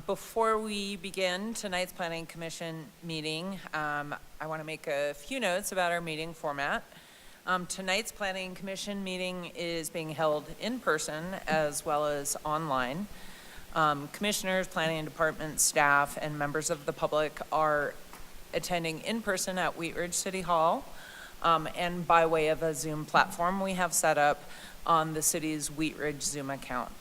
Before we begin tonight's Planning Commission meeting, I want to make a few notes about our meeting format. Tonight's Planning Commission meeting is being held in person as well as online. Commissioners, planning department staff, and members of the public are attending in person at Wheat Ridge City Hall and by way of a Zoom platform we have set up on the city's Wheat Ridge Zoom account.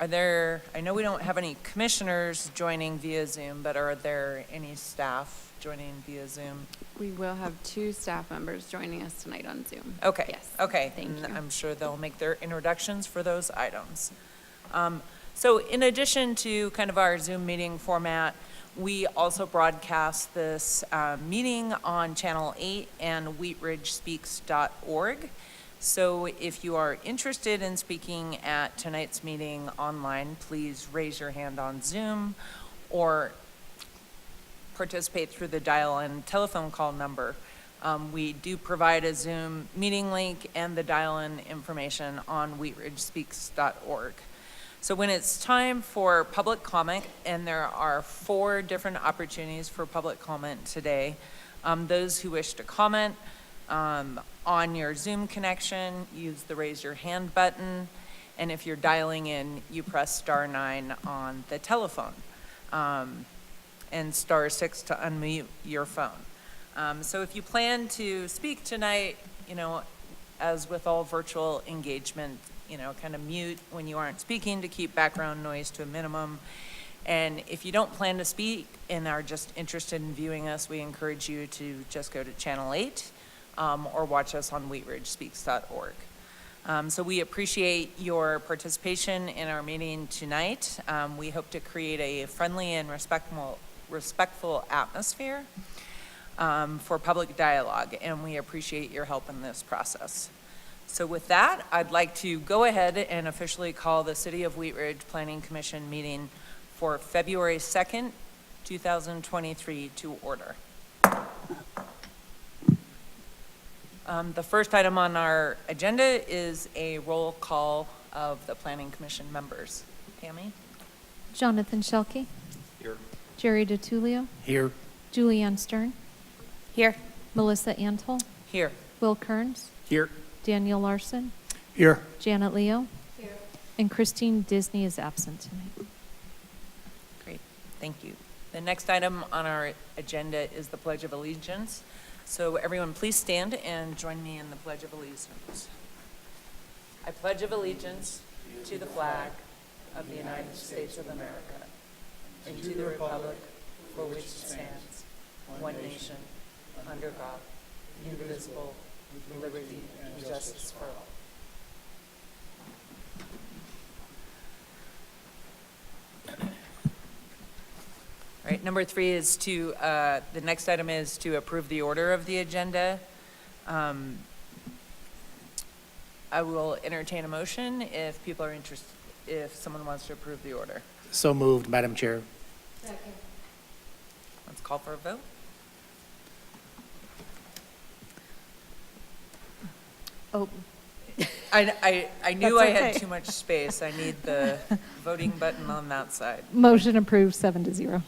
I know we don't have any commissioners joining via Zoom, but are there any staff joining via Zoom? We will have 2 staff members joining us tonight on Zoom. Okay. Yes. Okay. Thank you. I'm sure they'll make their introductions for those items. So in addition to kind of our Zoom meeting format, we also broadcast this meeting on Channel 8 and wheatridgespeaks.org. So if you are interested in speaking at tonight's meeting online, please raise your hand on Zoom or participate through the dial-in telephone call number. We do provide a Zoom meeting link and the dial-in information on wheatridgespeaks.org. So when it's time for public comment, and there are 4 different opportunities for public comment today, those who wish to comment on your Zoom connection, use the raise your hand button, and if you're dialing in, you press *9 on the telephone, and *6 to unmute your phone. So if you plan to speak tonight, as with all virtual engagement, kind of mute when you aren't speaking to keep background noise to a minimum. And if you don't plan to speak and are just interested in viewing us, we encourage you to just go to Channel 8 or watch us on wheatridgespeaks.org. So we appreciate your participation in our meeting tonight. We hope to create a friendly and respectful atmosphere for public dialogue, and we appreciate your help in this process. So with that, I'd like to go ahead and officially call the City of Wheat Ridge Planning Commission meeting for February 2nd, 2023 to order. The first item on our agenda is a roll call of the Planning Commission members. Tammy? Jonathan Shelkey. Here. Jerry DiTullio. Here. Julianne Stern. Here. Melissa Antle. Here. Will Kearns. Here. Daniel Larson. Here. Janet Leo. Here. And Christine Disney is absent tonight. Great, thank you. The next item on our agenda is the Pledge of Allegiance. So everyone please stand and join me in the Pledge of Allegiance. I pledge of allegiance to the flag of the United States of America and to the republic for which it stands, one nation, under God, indivisible, with liberty and justice for all. All right, number 3 is the next item is to approve the order of the agenda. I will entertain a motion if people are interested, if someone wants to approve the order. So moved, Madam Chair. Second. Let's call for a vote. Oh, I knew I That's had okay. too much space. I need the voting button on that side. motion approved 7-0.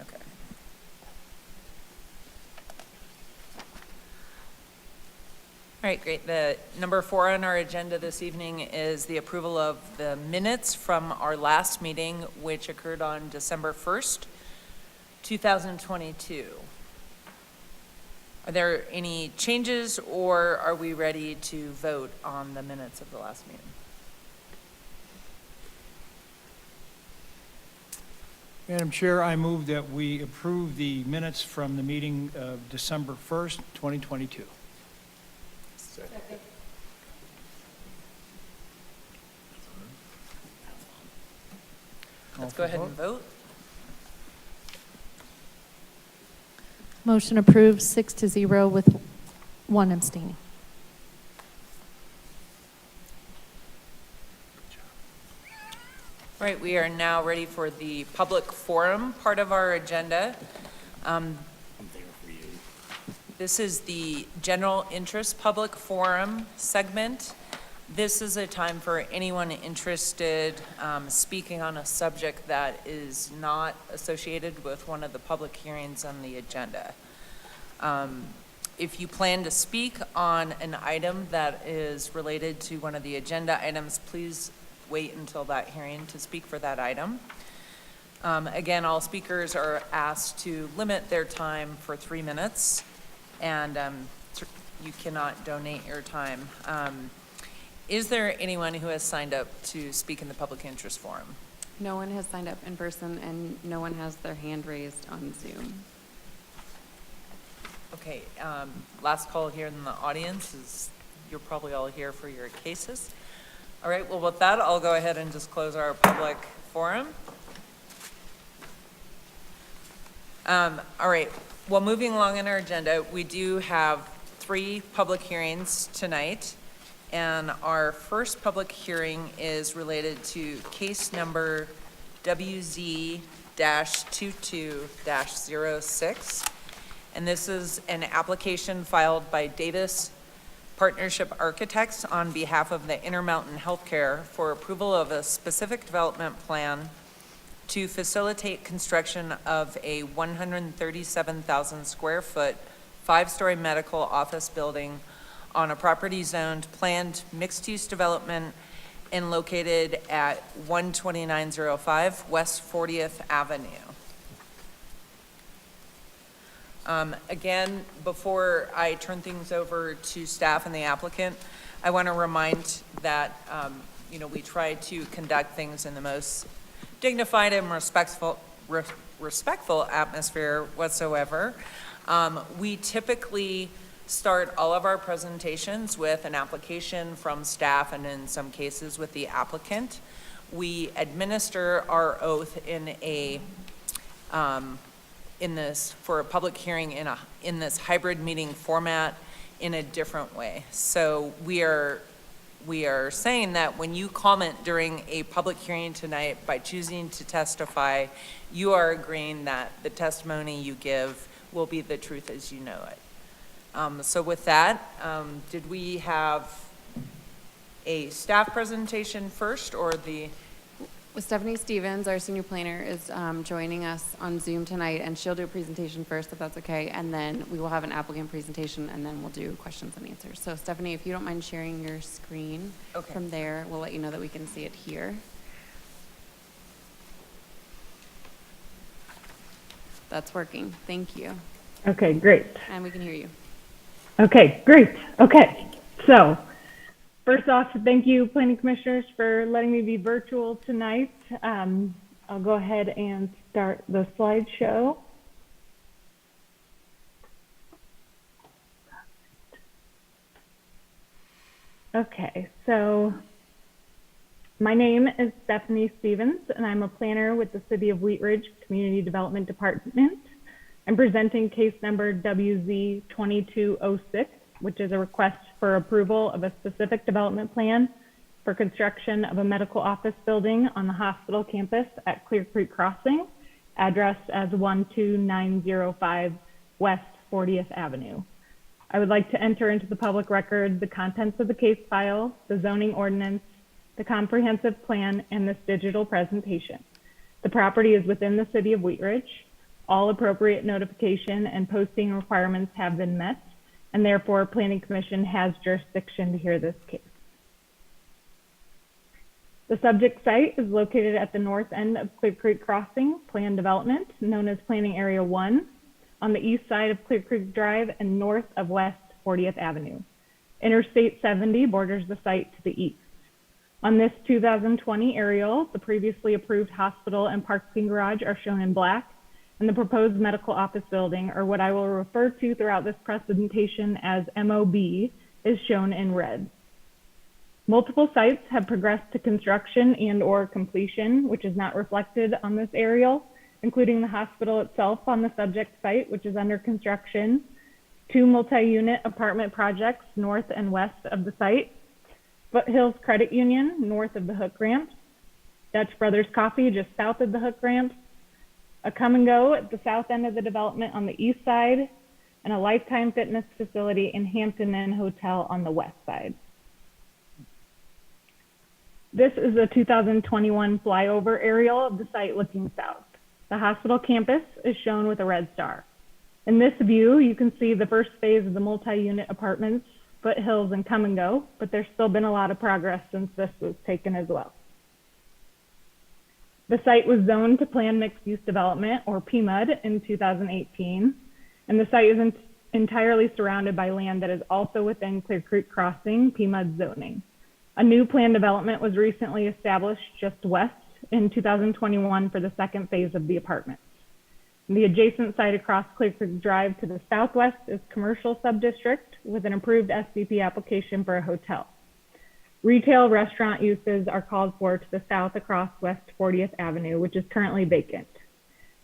Okay. All right, great. The number 4 on our agenda this evening is the approval of the minutes from our last meeting, which occurred on December 1st, 2022. Are there any changes, or are we ready to vote on the minutes of the last meeting? Madam Chair, I move that we approve the minutes from the meeting of December 1st, 2022. Let's go ahead and vote. Motion approved 6-0 with 1 abstaining. All right, we are now ready for the public forum part of our agenda. I'm there for you. This is the general interest public forum segment. This is a time for anyone interested speaking on a subject that is not associated with one of the public hearings on the agenda. If you plan to speak on an item that is related to one of the agenda items, please wait until that hearing to speak for that item. Again, all speakers are asked to limit their time for 3 minutes, and you cannot donate your time. Is there anyone who has signed up to speak in the public interest forum? No one has signed up in person, and no one has their hand raised on Zoom. Okay, last call here in the audience is, you're probably all here for your cases. All right, well, with that, I'll go ahead and just close our public forum. All right, well, moving along in our agenda, we do have 3 public hearings tonight. And our first public hearing is related to case number WZ-22-06. And this is an application filed by Davis Partnership Architects on behalf of the Intermountain Healthcare for approval of a specific development plan to facilitate construction of a 137,000 square foot, 5-story medical office building on a property zoned planned mixed-use development and located at 12905 West 40th Avenue. Again, before I turn things over to staff and the applicant, I want to remind that, we try to conduct things in the most dignified and respectful atmosphere whatsoever. We typically start all of our presentations with an application from staff and in some cases with the applicant. We administer our oath for a public hearing in this hybrid meeting format in a different way. So we are saying that when you comment during a public hearing tonight by choosing to testify, you are agreeing that the testimony you give will be the truth as you know it. So with that, did we have a staff presentation first or the? Stephanie Stevens, our senior planner, is joining us on Zoom tonight, and she'll do a presentation first, if that's okay, and then we will have an applicant presentation, and then we'll do questions and answers. So Stephanie, if you don't mind sharing your screen. Okay. From there, we'll let you know that we can see it here. That's working. Thank you. Okay, great. And we can hear you. Okay, great. Okay, so first off, thank you, planning commissioners, for letting me be virtual tonight. I'll go ahead and start the slideshow. Okay, so my name is Stephanie Stevens, and I'm a planner with the City of Wheat Ridge Community Development Department. I'm presenting case number WZ-2206, which is a request for approval of a specific development plan for construction of a medical office building on the hospital campus at Clear Creek Crossing, addressed as 12905 West 40th Avenue. I would like to enter into the public record the contents of the case file, the zoning ordinance, the comprehensive plan, and this digital presentation. The property is within the City of Wheat Ridge. All appropriate notification and posting requirements have been met, and therefore Planning Commission has jurisdiction to hear this case. The subject site is located at the north end of Clear Creek Crossing planned development, known as Planning Area 1, on the east side of Clear Creek Drive and north of West 40th Avenue. Interstate 70 borders the site to the east. On this 2020 aerial, the previously approved hospital and parking garage are shown in black, and the proposed medical office building, or what I will refer to throughout this presentation as MOB, is shown in red. Multiple sites have progressed to construction and/or completion, which is not reflected on this aerial, including the hospital itself on the subject site, which is under construction, 2 multi-unit apartment projects north and west of the site, Foothills Credit Union north of the hook ramps, Dutch Brothers Coffee just south of the hook ramps, a Come and Go at the south end of the development on the east side, and a Lifetime Fitness facility in Hampton Inn Hotel on the west side. This is a 2021 flyover aerial of the site looking south. The hospital campus is shown with a red star. In this view, you can see the first phase of the multi-unit apartments, Foothills, and Come and Go, but there's still been a lot of progress since this was taken as well. The site was zoned to Planned Mixed-Use Development, or PMUD, in 2018, and the site is entirely surrounded by land that is also within Clear Creek Crossing PMUD zoning. A new planned development was recently established just west in 2021 for the second phase of the apartments. The adjacent site across Clear Creek Drive to the southwest is commercial subdistrict with an approved SCP application for a hotel. Retail restaurant uses are called for to the south across West 40th Avenue, which is currently vacant.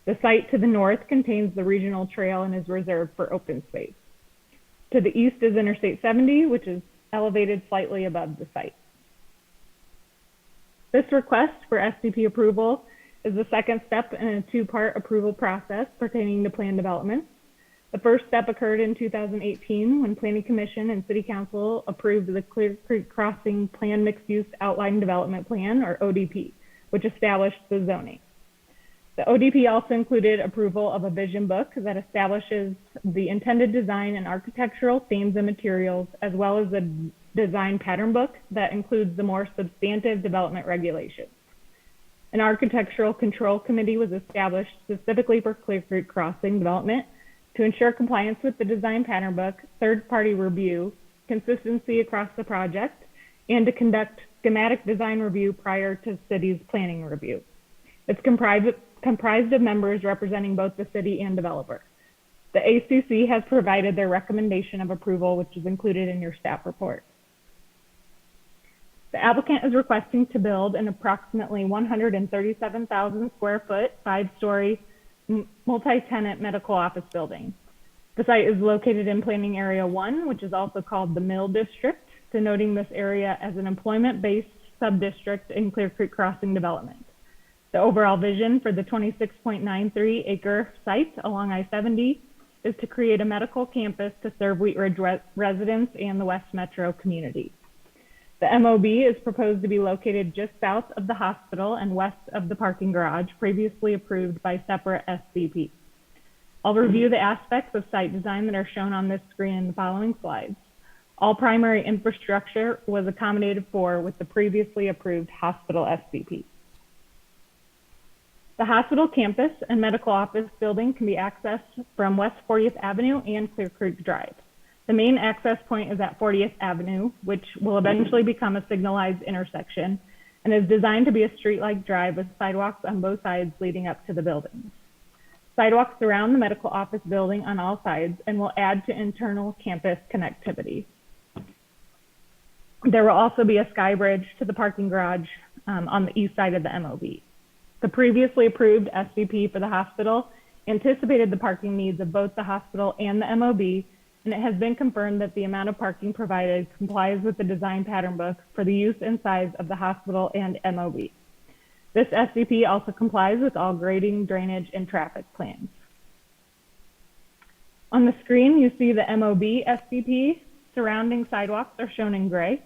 The site to the north contains the regional trail and is reserved for open space. To the east is Interstate 70, which is elevated slightly above the site. This request for SCP approval is the second step in a two-part approval process pertaining to plan development. The first step occurred in 2018 when Planning Commission and City Council approved the Clear Creek Crossing Planned Mixed-Use Outline Development Plan, or ODP, which established the zoning. The ODP also included approval of a vision book that establishes the intended design and architectural themes and materials, as well as a design pattern book that includes the more substantive development regulations. An architectural control committee was established specifically for Clear Creek Crossing development to ensure compliance with the design pattern book, third-party review, consistency across the project, and to conduct schematic design review prior to city's planning review. It's comprised of members representing both the city and developer. The ACC has provided their recommendation of approval, which is included in your staff report. The applicant is requesting to build an approximately 137,000 square foot, 5-story, multi-tenant medical office building. The site is located in Planning Area 1, which is also called the Mill District, denoting this area as an employment-based sub-district in Clear Creek Crossing development. The overall vision for the 26.93 acre site along I-70 is to create a medical campus to serve Wheat Ridge residents and the West Metro community. The MOB is proposed to be located just south of the hospital and west of the parking garage, previously approved by separate SCP. I'll review the aspects of site design that are shown on this screen in the following slides. All primary infrastructure was accommodated for with the previously approved hospital SCP. The hospital campus and medical office building can be accessed from West 40th Avenue and Clear Creek Drive. The main access point is at 40th Avenue, which will eventually become a signalized intersection and is designed to be a street-like drive with sidewalks on both sides leading up to the buildings. Sidewalks surround the medical office building on all sides and will add to internal campus connectivity. There will also be a sky bridge to the parking garage on the east side of the MOB. The previously approved SVP for the hospital anticipated the parking needs of both the hospital and the MOB, and it has been confirmed that the amount of parking provided complies with the design pattern book for the use and size of the hospital and MOB. This SCP also complies with all grading, drainage, and traffic plans. On the screen, you see the MOB SCP. Surrounding sidewalks are shown in gray.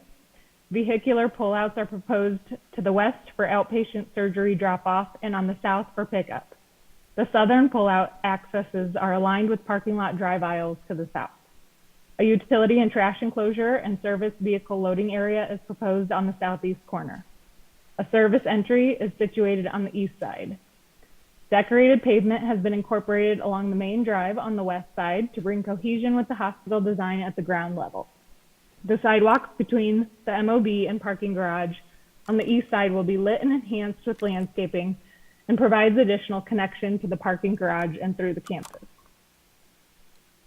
Vehicular pullouts are proposed to the west for outpatient surgery drop-off and on the south for pickup. The southern pullout accesses are aligned with parking lot drive aisles to the south. A utility and trash enclosure and service vehicle loading area is proposed on the southeast corner. A service entry is situated on the east side. Decorated pavement has been incorporated along the main drive on the west side to bring cohesion with the hospital design at the ground level. The sidewalks between the MOB and parking garage on the east side will be lit and enhanced with landscaping and provides additional connection to the parking garage and through the campus.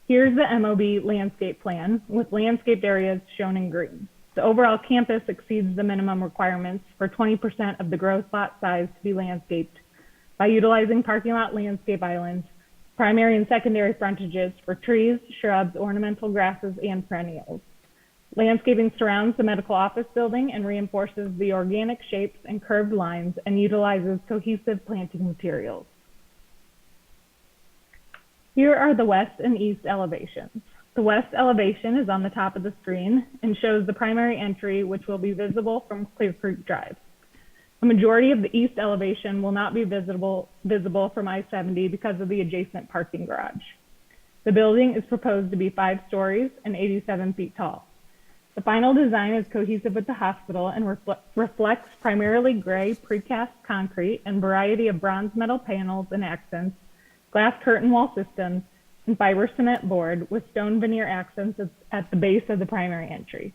Here's the MOB landscape plan with landscaped areas shown in green. The overall campus exceeds the minimum requirements for 20% of the gross lot size to be landscaped by utilizing parking lot landscape islands, primary and secondary frontages for trees, shrubs, ornamental grasses, and perennials. Landscaping surrounds the medical office building and reinforces the organic shapes and curved lines and utilizes cohesive planting materials. Here are the west and east elevations. The west elevation is on the top of the screen and shows the primary entry, which will be visible from Clear Creek Drive. A majority of the east elevation will not be visible from I-70 because of the adjacent parking garage. The building is proposed to be 5 stories and 87 feet tall. The final design is cohesive with the hospital and reflects primarily gray precast concrete and variety of bronze metal panels and accents, glass curtain wall systems, and fiber cement board with stone veneer accents at the base of the primary entry.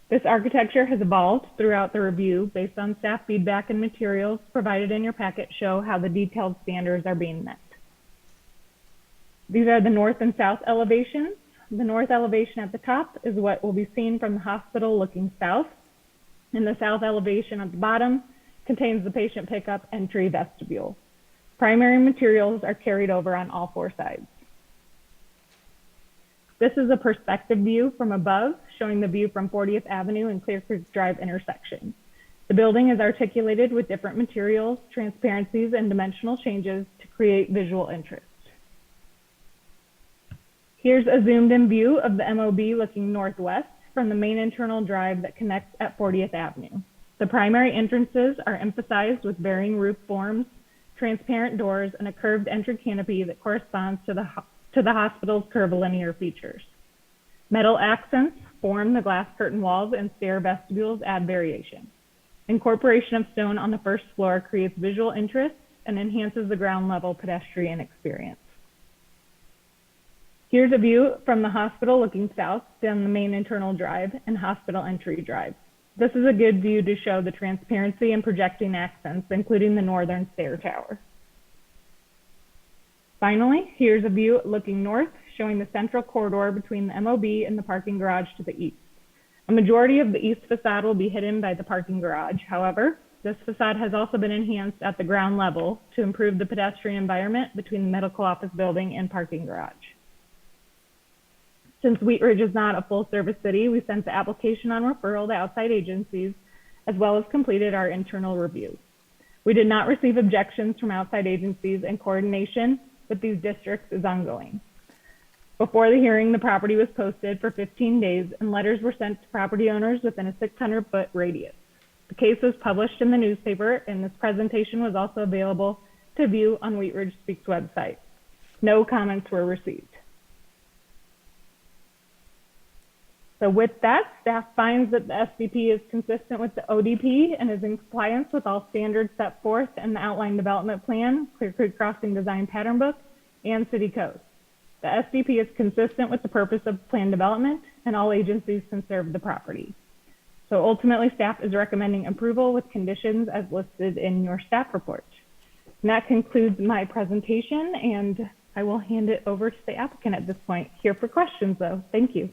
This architecture has evolved throughout the review based on staff feedback, and materials provided in your packet show how the detailed standards are being met. These are the north and south elevations. The north elevation at the top is what will be seen from the hospital looking south, and the south elevation at the bottom contains the patient pickup entry vestibule. Primary materials are carried over on all 4 sides. This is a perspective view from above, showing the view from 40th Avenue and Clear Creek Drive intersection. The building is articulated with different materials, transparencies, and dimensional changes to create visual interest. Here's a zoomed-in view of the MOB looking northwest from the main internal drive that connects at 40th Avenue. The primary entrances are emphasized with varying roof forms, transparent doors, and a curved entry canopy that corresponds to the hospital's curvilinear features. Metal accents form the glass curtain walls, and stair vestibules add variation. Incorporation of stone on the first floor creates visual interest and enhances the ground level pedestrian experience. Here's a view from the hospital looking south down the main internal drive and hospital entry drive. This is a good view to show the transparency and projecting accents, including the northern stair tower. Finally, here's a view looking north, showing the central corridor between the MOB and the parking garage to the east. A majority of the east facade will be hidden by the parking garage. However, this facade has also been enhanced at the ground level to improve the pedestrian environment between the medical office building and parking garage. Since Wheat Ridge is not a full-service city, we sent the application on referral to outside agencies, as well as completed our internal review. We did not receive objections from outside agencies, and coordination with these districts is ongoing. Before the hearing, the property was posted for 15 days, and letters were sent to property owners within a 600-foot radius. The case was published in the newspaper, and this presentation was also available to view on Wheat Ridge Speaks website. No comments were received. So with that, staff finds that the SDP is consistent with the ODP and is in compliance with all standards set forth in the outline development plan, Clear Creek Crossing Design Pattern Book, and City Code. The SDP is consistent with the purpose of plan development, and all agencies can serve the property. So ultimately, staff is recommending approval with conditions as listed in your staff report. And that concludes my presentation, and I will hand it over to the applicant at this point. Here for questions, though. Thank you.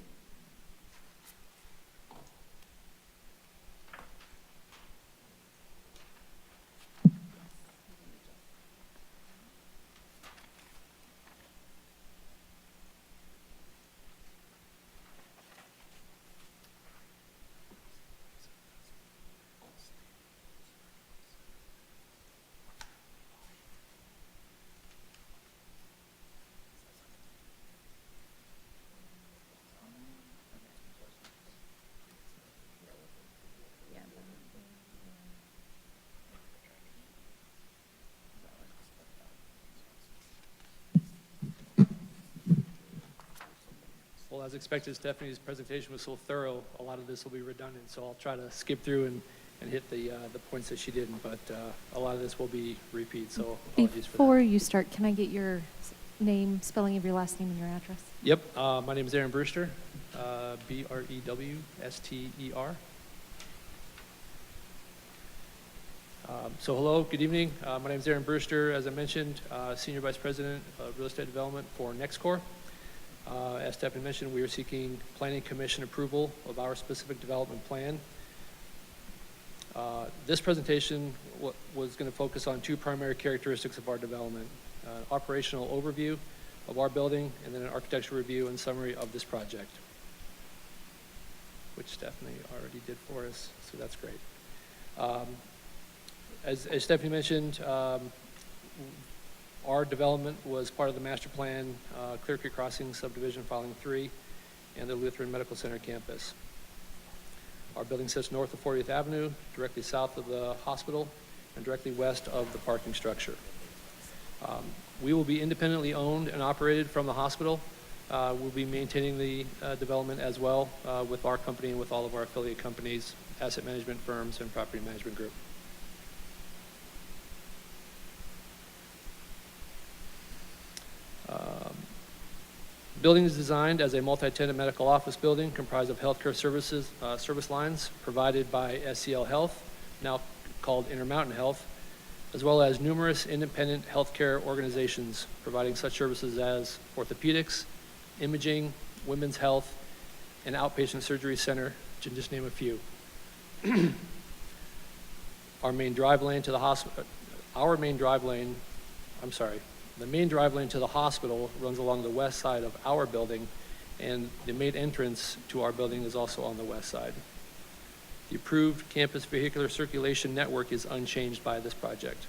Well, as expected, Stephanie's presentation was so thorough, a lot of this will be redundant, so I'll try to skip through and hit the points that she didn't, but a lot of this will be repeat, so apologies for that. Before you start, can I get your name, spelling of your last name and your address? Yep, my name is Aaron Brewster, B-R-E-W-S-T-E-R. So hello, good evening. My name is Aaron Brewster, as I mentioned, Senior Vice President of Real Estate Development for NextCore. As Stephanie mentioned, we are seeking Planning Commission approval of our specific development plan. This presentation was going to focus on 2 primary characteristics of our development: operational overview of our building, and then an architectural review and summary of this project, which Stephanie already did for us, so that's great. As Stephanie mentioned, our development was part of the master plan, Clear Creek Crossing subdivision filing 3. and the Lutheran Medical Center campus. Our building sits north of 40th Avenue, directly south of the hospital, and directly west of the parking structure. We will be independently owned and operated from the hospital. We'll be maintaining the development as well with our company and with all of our affiliate companies, asset management firms, and property management group. Building is designed as a multi-tenant medical office building comprised of healthcare services, service lines provided by SCL Health, now called Intermountain Health, as well as numerous independent healthcare organizations providing such services as orthopedics, imaging, women's health, and outpatient surgery center, to just name a few. The main drive lane to the hospital runs along the west side of our building, and the main entrance to our building is also on the west side. The approved campus vehicular circulation network is unchanged by this project.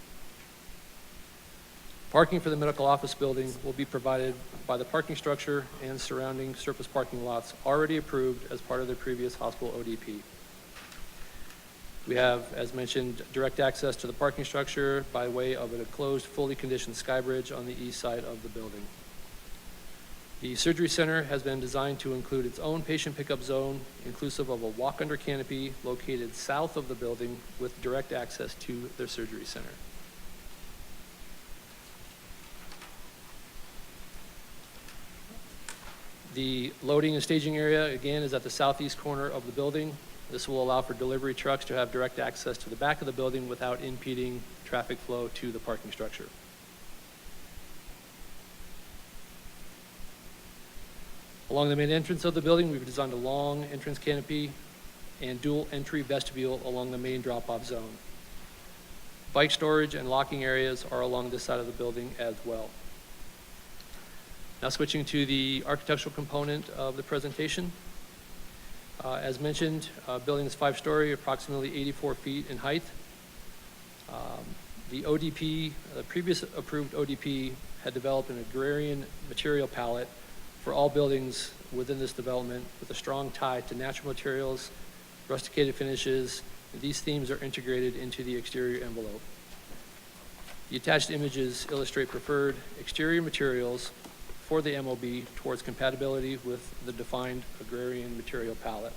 Parking for the medical office building will be provided by the parking structure and surrounding surface parking lots already approved as part of the previous hospital ODP. We have, as mentioned, direct access to the parking structure by way of a closed, fully conditioned sky bridge on the east side of the building. The surgery center has been designed to include its own patient pickup zone, inclusive of a walk-under canopy located south of the building with direct access to their surgery center. The loading and staging area, again, is at the southeast corner of the building. This will allow for delivery trucks to have direct access to the back of the building without impeding traffic flow to the parking structure. Along the main entrance of the building, we've designed a long entrance canopy and dual entry vestibule along the main drop-off zone. Bike storage and locking areas are along this side of the building as well. Now switching to the architectural component of the presentation. As mentioned, building is 5-story, approximately 84 feet in height. The ODP, the previous approved ODP, had developed an agrarian material palette for all buildings within this development with a strong tie to natural materials, rusticated finishes, and these themes are integrated into the exterior envelope. The attached images illustrate preferred exterior materials for the MOB towards compatibility with the defined agrarian material palette.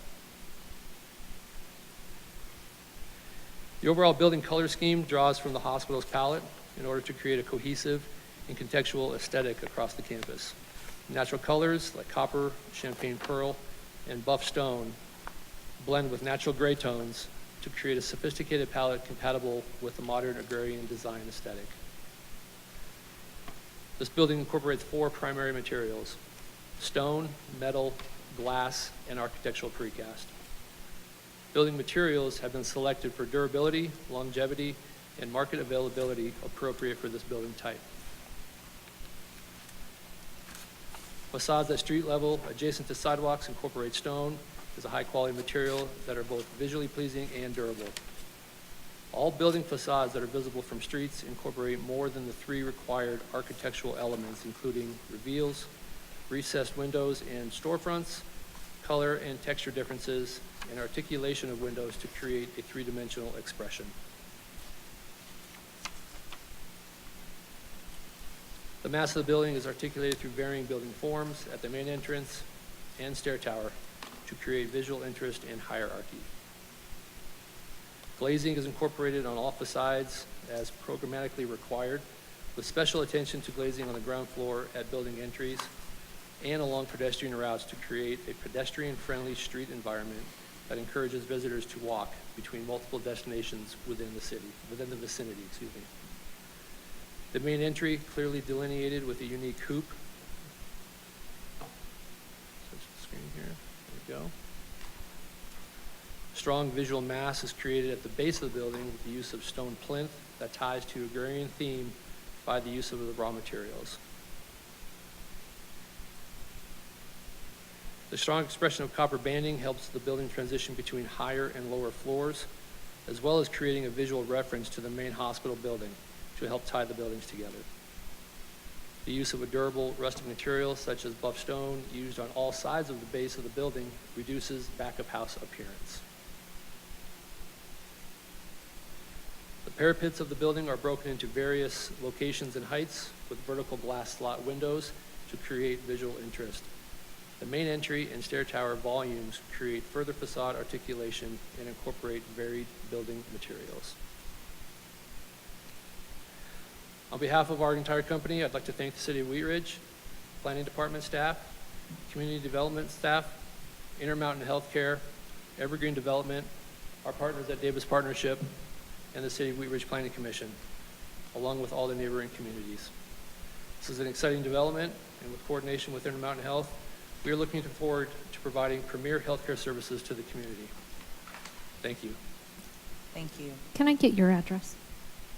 The overall building color scheme draws from the hospital's palette in order to create a cohesive and contextual aesthetic across the campus. Natural colors like copper, champagne pearl, and buff stone blend with natural gray tones to create a sophisticated palette compatible with the modern agrarian design aesthetic. This building incorporates 4 primary materials: stone, metal, glass, and architectural precast. Building materials have been selected for durability, longevity, and market availability appropriate for this building type. Facades at street level adjacent to sidewalks incorporate stone as a high-quality material that are both visually pleasing and durable. All building facades that are visible from streets incorporate more than the 3 required architectural elements, including reveals, recessed windows and storefronts, color and texture differences, and articulation of windows to create a 3-dimensional expression. The mass of the building is articulated through varying building forms at the main entrance and stair tower to create visual interest and hierarchy. Glazing is incorporated on all facades as programmatically required, with special attention to glazing on the ground floor at building entries and along pedestrian routes to create a pedestrian-friendly street environment that encourages visitors to walk between multiple destinations within the vicinity. The main entry clearly delineated with a unique hoop. Switch the screen here. There we go. Strong visual mass is created at the base of the building with the use of stone plinth that ties to agrarian theme by the use of the raw materials. The strong expression of copper banding helps the building transition between higher and lower floors, as well as creating a visual reference to the main hospital building to help tie the buildings together. The use of a durable rustic material such as buff stone used on all sides of the base of the building reduces back-of-house appearance. The parapets of the building are broken into various locations and heights with vertical glass slot windows to create visual interest. The main entry and stair tower volumes create further facade articulation and incorporate varied building materials. On behalf of our entire company, I'd like to thank the City of Wheat Ridge, Planning Department staff, Community Development staff, Intermountain Healthcare, Evergreen Development, our partners at Davis Partnership, and the City of Wheat Ridge Planning Commission, along with all the neighboring communities. This is an exciting development, and with coordination with Intermountain Health, we are looking forward to providing premier healthcare services to the community. Thank you. Thank you. Can I get your address?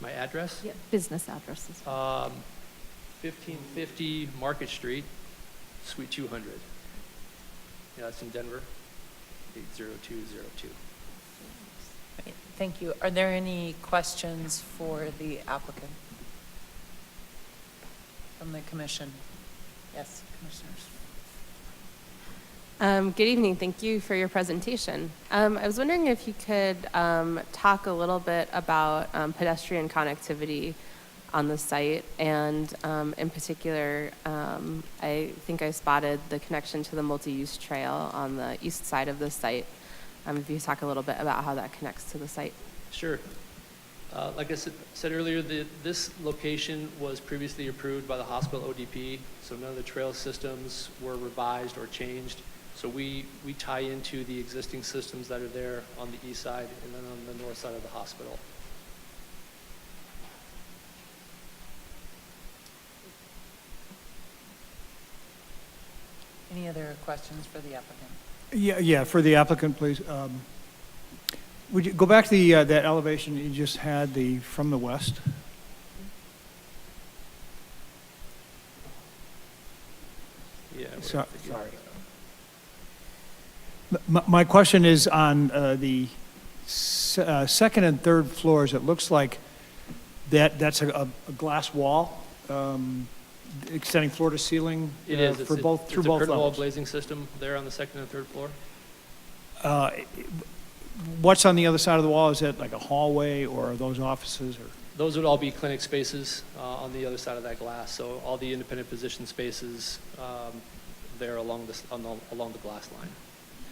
My address? Business addresses. 1550 Market Street, Suite 200. Yeah, that's in Denver, 80202. Great. Thank you. Are there any questions for the applicant from the commission? Yes, commissioners. Good evening. Thank you for your presentation. I was wondering if you could talk a little bit about pedestrian connectivity on the site, and in particular, I think I spotted the connection to the multi-use trail on the east side of the site. If you could talk a little bit about how that connects to the site. Sure. Like I said earlier, this location was previously approved by the hospital ODP, so none of the trail systems were revised or changed. So we tie into the existing systems that are there on the east side and then on the north side of the hospital. Any other questions for the applicant? Yeah, for the applicant, please. Would you go back to the, that elevation you just had, from the west? Yeah. Sorry. My question is on the second and third floors. It looks like that's a glass wall extending floor to ceiling. It is. For both, through both It's a curtain wall levels. glazing system there on the second and third floor. What's on the other side of the wall? Is that like a hallway, or are those offices? Or Those would all be clinic spaces on the other side of that glass. So all the independent physician spaces there along the glass line.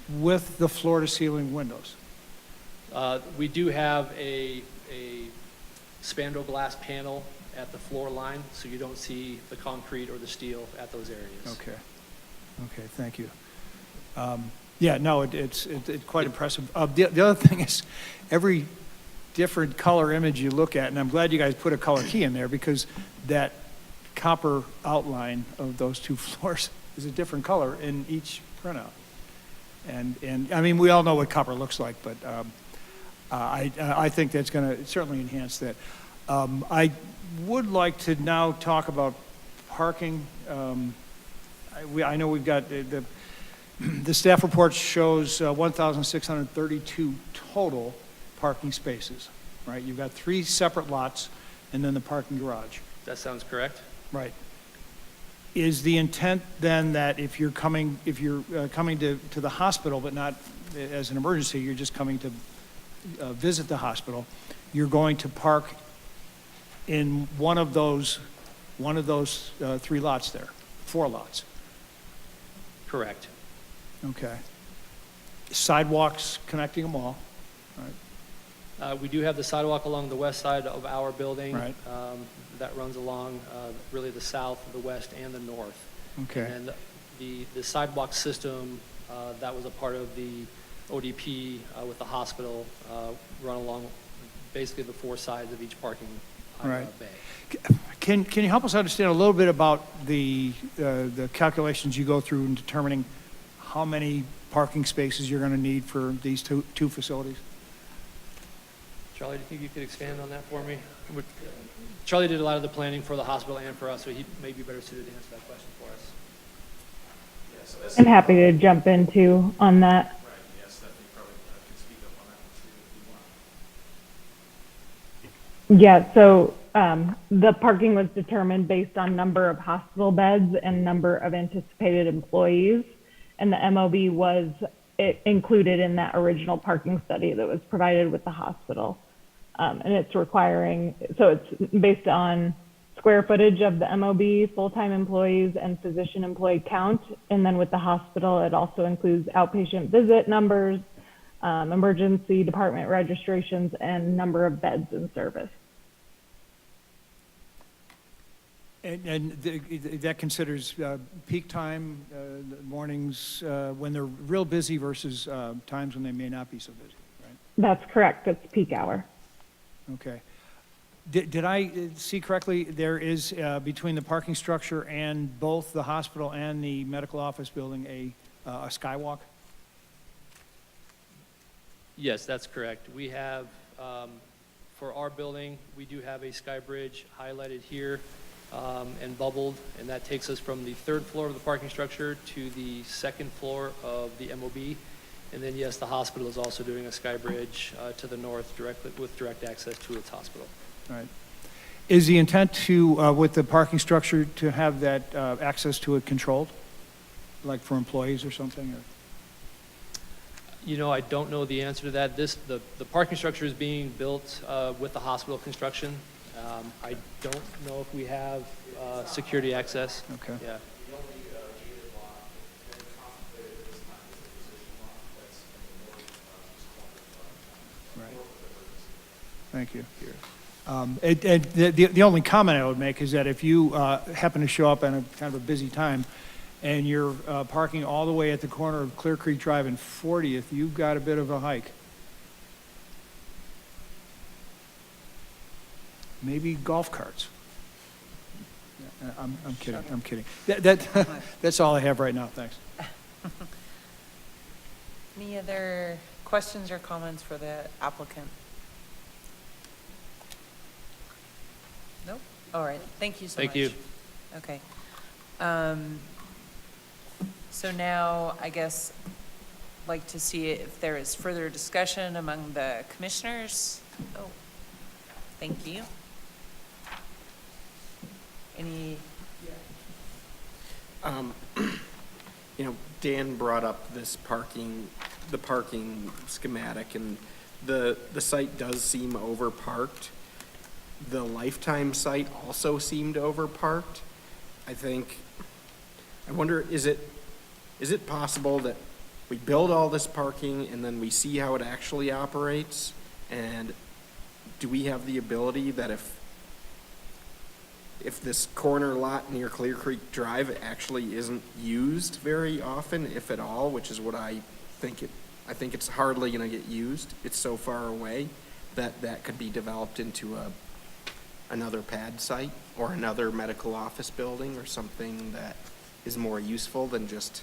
with the floor to ceiling windows? We do have a spandrel glass panel at the floor line, so you don't see the concrete or the steel at those areas. Okay. Okay, thank you. Yeah, no, it's quite impressive. The other thing is, every different color image you look at, and I'm glad you guys put a color key in there, because that copper outline of those two floors is a different color in each printout. And I mean, we all know what copper looks like, but I think that's going to certainly enhance that. I would like to now talk about parking. I know we've got the staff report shows 1,632 total parking spaces, right? You've got 3 separate lots and then the parking garage. That sounds correct. Right. Is the intent then that if you're coming to the hospital, but not as an emergency, you're just coming to visit the hospital, you're going to park in one of those 3 lots there, 4 lots? Correct. Okay. Sidewalks connecting them all, right? We do have the sidewalk along the west side of our building. Right. That runs along really the south, the west, and the north. Okay. And the sidewalk system that was a part of the ODP with the hospital run along basically the 4 sides of each parking Right. bay. Can you help us understand a little bit about the calculations you go through in determining how many parking spaces you're going to need for these two facilities? Charlie, do you think you could expand on that for me? Charlie did a lot of the planning for the hospital and for us, so he may be better suited to answer that question for us. I'm happy to jump into on that. Right, yes, Stephanie probably can speak up on that one too if you want. Yeah, so The parking was determined based on number of hospital beds and number of anticipated employees. And the MOB was included in that original parking study that was provided with the hospital. And it's requiring, so it's based on square footage of the MOB, full-time employees, and physician employee count. And then with the hospital, it also includes outpatient visit numbers, emergency department registrations, and number of beds in service. And that considers peak time, the mornings, when they're real busy versus times when they may not be so busy, right? That's correct. It's peak hour. Okay. Did I see correctly, there is, between the parking structure and both the hospital and the medical office building, a skywalk? Yes, that's correct. We have, for our building, we do have a sky bridge highlighted here and bubbled, and that takes us from the third floor of the parking structure to the second floor of the MOB. And then, yes, the hospital is also doing a sky bridge to the north directly with direct access to its hospital. All right. Is the intent to, with the parking structure, to have that access to it controlled? Like for employees or something? Or? You know, I don't know the answer to that. The parking structure is being built with the hospital construction. I don't know if we have security access. Okay. Yeah. Right. Thank you. The only comment I would make is that if you happen to show up on a kind of a busy time and you're parking all the way at the corner of Clear Creek Drive and 40th, you've got a bit of a hike. Maybe golf carts. Yeah, I'm kidding. I'm kidding. That's all I have right now. Thanks. Any other questions or comments for the applicant? Nope. All right. Thank you so much. Thank you. Okay. So now, I guess, like to see if there is further discussion among the commissioners. Oh, thank you. Any? You know, Dan brought up this the parking schematic, and the site does seem overparked. The Lifetime site also seemed overparked. I wonder, is it possible that we build all this parking and then we see how it actually operates? And do we have the ability that if this corner lot near Clear Creek Drive actually isn't used very often, if at all, which is what I think it's hardly gonna get used, it's so far away, that could be developed into another pad site or another medical office building or something that is more useful than just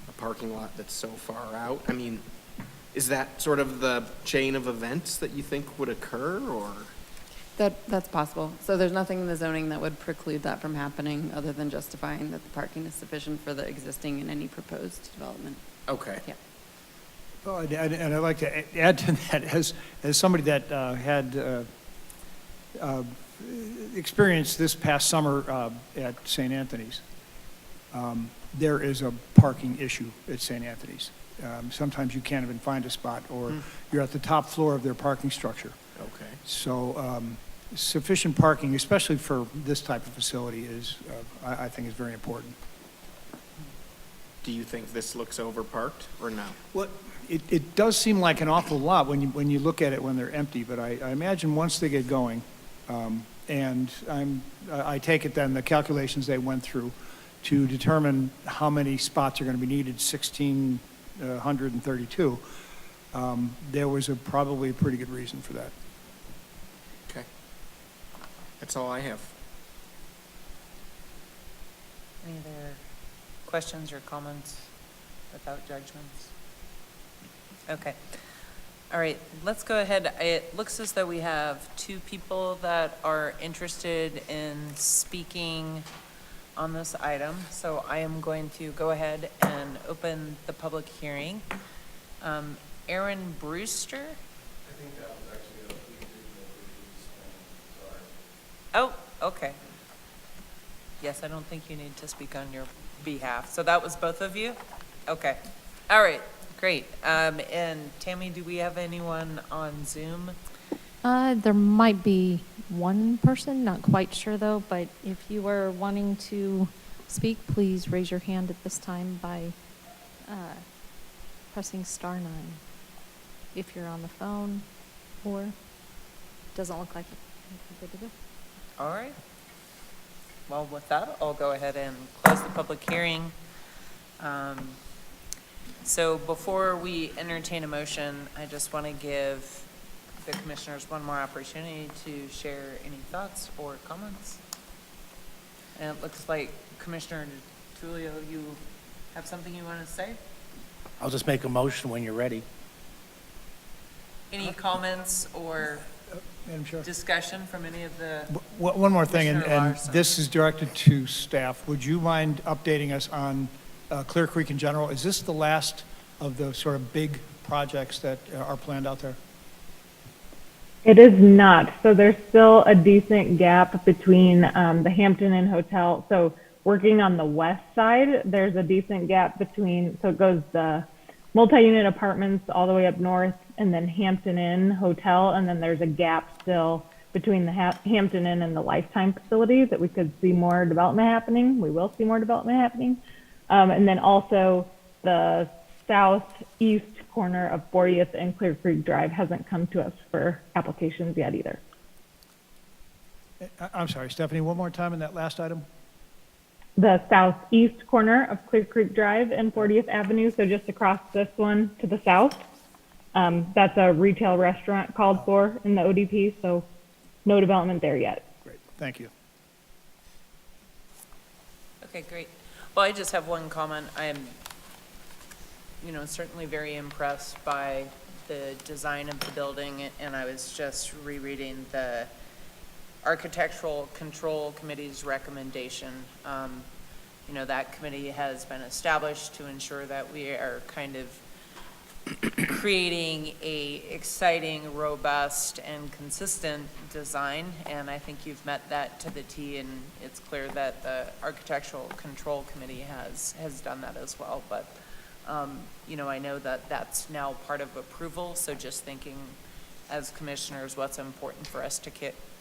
a parking lot that's so far out? I mean, is that sort of the chain of events that you think would occur, or? That's possible. So there's nothing in the zoning that would preclude that from happening other than justifying that the parking is sufficient for the existing and any proposed development. Okay. Yeah. Oh, and I'd like to add to that, as somebody that had experienced this past summer at St. Anthony's, there is a parking issue at St. Anthony's. Sometimes you can't even find a spot, or you're at the top floor of their parking structure. Okay. So sufficient parking, especially for this type of facility, is, I think, is very important. Do you think this looks overparked or no? Well, it does seem like an awful lot when you look at it when they're empty, but I imagine once they get going, and I take it then the calculations they went through to determine how many spots are going to be needed, 1,632, there was probably a pretty good reason for that. Okay. That's all I have. Any other questions or comments without judgments? Okay. All right, let's go ahead. It looks as though we have two people that are interested in speaking on this item. So I am going to go ahead and open the public hearing. Aaron Brewster? I think that was actually a Oh, okay. Yes, I don't think you need to speak on your behalf. So that was both of you? Okay. All right, great. And Tammy, do we have anyone on Zoom? There might be one person, not quite sure though, but if you are wanting to speak, please raise your hand at this time by pressing *9. If you're on the phone or doesn't look like it. You're good to go. All right. Well, with that, I'll go ahead and close the public hearing. So before we entertain a motion, I just want to give the commissioners one more opportunity to share any thoughts or comments. And it looks like Commissioner Tullio, you have something you want to say? I'll just make a motion when you're ready. Any comments or Madam Chair. discussion from any of the, One more thing, and Commissioner Larson. this is directed to staff. Would you mind updating us on Clear Creek in general? Is this the last of the sort of big projects that are planned out there? It is not. So there's still a decent gap between the Hampton Inn Hotel. So working on the west side, there's a decent gap between, so it goes the multi-unit apartments all the way up north, and then Hampton Inn Hotel, and then there's a gap still between the Hampton Inn and the Lifetime facility that we could see more development happening. We will see more development happening. And then also the southeast corner of 40th and Clear Creek Drive hasn't come to us for applications yet either. I'm sorry, Stephanie, one more time in that last item? The southeast corner of Clear Creek Drive and 40th Avenue, so just across this one to the south. That's a retail restaurant called for in the ODP, so no development there yet. Great, thank you. okay, great. Well, I just have one comment. I am, certainly very impressed by the design of the building, and I was just rereading the Architectural Control Committee's recommendation. That committee has been established to ensure that we are kind of creating a exciting, robust, and consistent design, and I think you've met that to the T, and it's clear that the Architectural Control Committee has done that as well. But I know that that's now part of approval, so just thinking as commissioners what's important for us to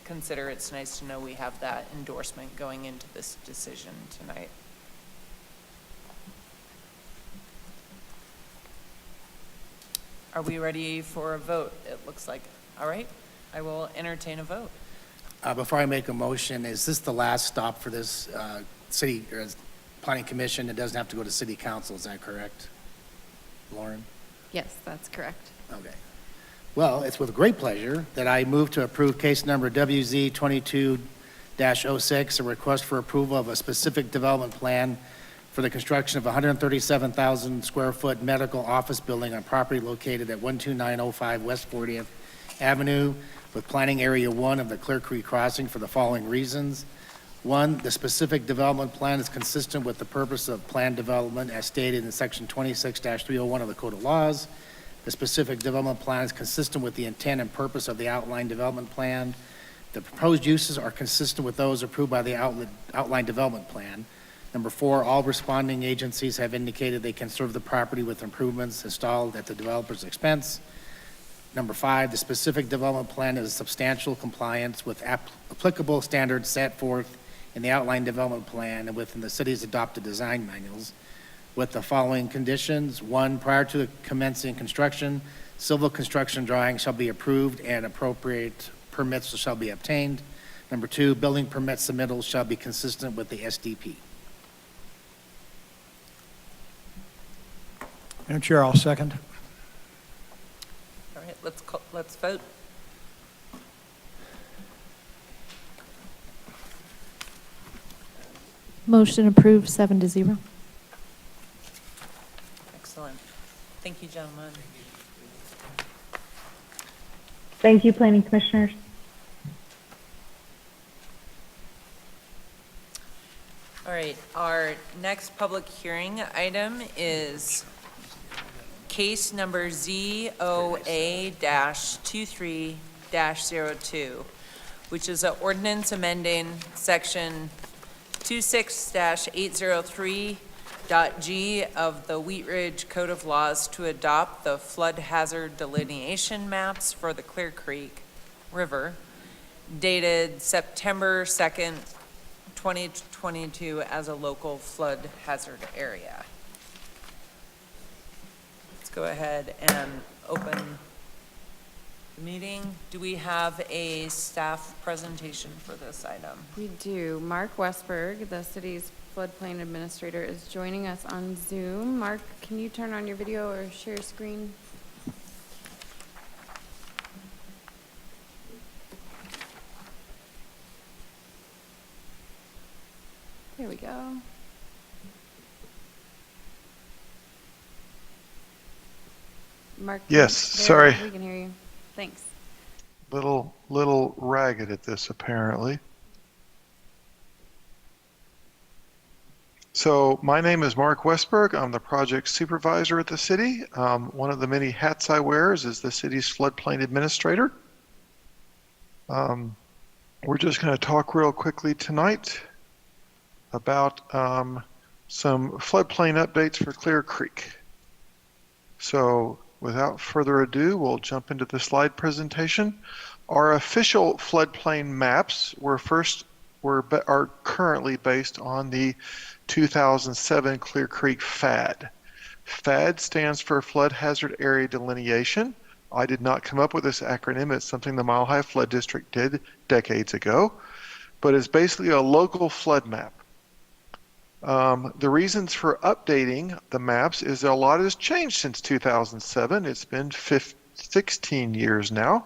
consider. It's nice to know we have that endorsement going into this decision tonight. Are we ready for a vote? It looks like, all right, I will entertain a vote. Before I make a motion, is this the last stop for this city or planning commission? It doesn't have to go to city council, is that correct? Lauren? Yes, that's correct. Okay. Well, it's with great pleasure that I move to approve case number WZ 22-06, a request for approval of a specific development plan for the construction of a 137,000 square foot medical office building on property located at 12905 West 40th Avenue with planning area 1 of the Clear Creek Crossing for the following reasons. 1, the specific development plan is consistent with the purpose of planned development as stated in section 26-301 of the Code of Laws. The specific development plan is consistent with the intent and purpose of the outlined development plan. The proposed uses are consistent with those approved by the outlined development plan. Number 4, all responding agencies have indicated they can serve the property with improvements installed at the developer's expense. Number 5, the specific development plan is substantial compliance with applicable standards set forth in the outlined development plan and within the city's adopted design manuals, with the following conditions. 1, prior to commencing construction, civil construction drawings shall be approved and appropriate permits shall be obtained. Number 2, building permit submittals shall be consistent with the SDP. Madam Chair, I'll second. All right, let's vote. Motion approved, 7-0. Excellent. Thank you, gentlemen. Thank you, Planning Commissioners. All right, our next public hearing item is case number ZOA-23-02, which is an ordinance amending section 26-803.g of the Wheat Ridge Code of Laws to adopt the flood hazard delineation maps for the Clear Creek River, dated September 2nd, 2022, as a local flood hazard area. Let's go ahead and open the meeting. Do we have a staff presentation for this item? We do. Mark Westberg, the city's floodplain administrator, is joining us on Zoom. Mark, can you turn on your video or share your screen? There we go. Mark? Yes, there, sorry. We can hear you. Thanks. Little ragged at this, apparently. So my name is Mark Westberg. I'm the project supervisor at the city. One of the many hats I wear is the city's floodplain administrator. We're just going to talk real quickly tonight about some floodplain updates for Clear Creek. So without further ado, we'll jump into the slide presentation. Our official floodplain maps are currently based on the 2007 Clear Creek FAD. FAD stands for Flood Hazard Area Delineation. I did not come up with this acronym. It's something the Mile High Flood District did decades ago, but it's basically a local flood map. The reasons for updating the maps is a lot has changed since 2007. It's been 16 years now.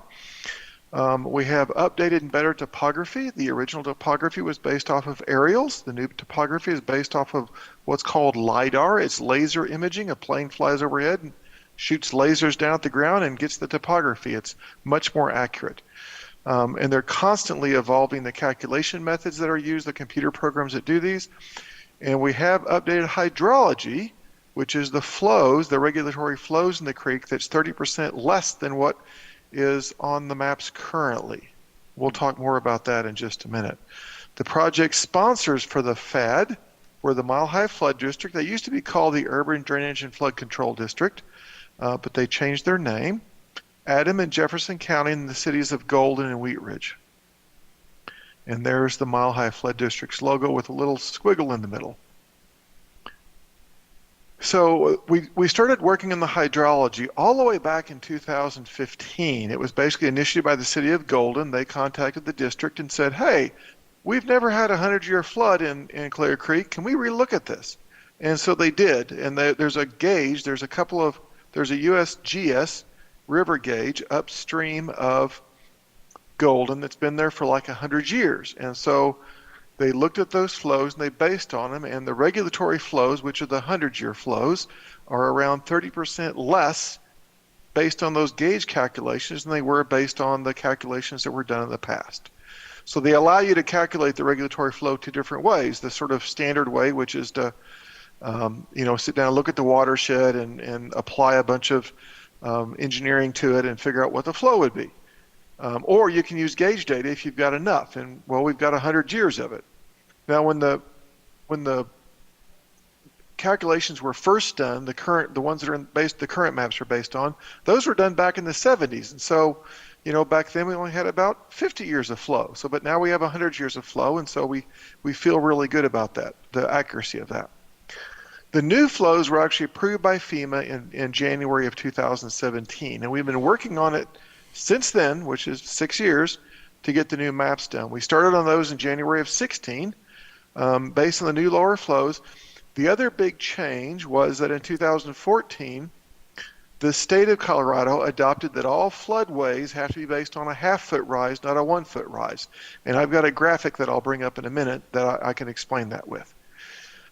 We have updated and better topography. The original topography was based off of aerials. The new topography is based off of what's called LIDAR. It's laser imaging. A plane flies overhead and shoots lasers down at the ground and gets the topography. It's much more accurate. And they're constantly evolving the calculation methods that are used, the computer programs that do these. And we have updated hydrology, which is the flows, the regulatory flows in the creek, that's 30% less than what is on the maps currently. We'll talk more about that in just a minute. The project sponsors for the FAD were the Mile High Flood District. They used to be called the Urban Drainage and Flood Control District, but they changed their name. Adam and Jefferson County and the cities of Golden and Wheat Ridge. And there's the Mile High Flood District's logo with a little squiggle in the middle. So we started working on the hydrology all the way back in 2015. It was basically initiated by the city of Golden. They contacted the district and said, hey, we've never had a 100-year flood in Clear Creek. Can we relook at this? And so they did. And there's a gauge, there's a USGS river gauge upstream of Golden that's been there for like 100 years. And so they looked at those flows and they based on them, and the regulatory flows, which are the 100-year flows, are around 30% less based on those gauge calculations than they were based on the calculations that were done in the past. So they allow you to calculate the regulatory flow two different ways. The sort of standard way, which is to sit down and look at the watershed and apply a bunch of engineering to it and figure out what the flow would be. Or you can use gauge data if you've got enough, and well, we've got 100 years of it. Now, when the calculations were first done, the ones that are the current maps are based on, those were done back in the 70s, and so back then we only had about 50 years of flow. But now we have 100 years of flow, and so we feel really good about that, the accuracy of that. The new flows were actually approved by FEMA in January of 2017, and we've been working on it since then, which is 6 years, to get the new maps done. We started on those in January of 16, based on the new lower flows. The other big change was that in 2014, the state of Colorado adopted that all floodways have to be based on a half-foot rise, not a 1 foot rise. And I've got a graphic that I'll bring up in a minute that I can explain that with.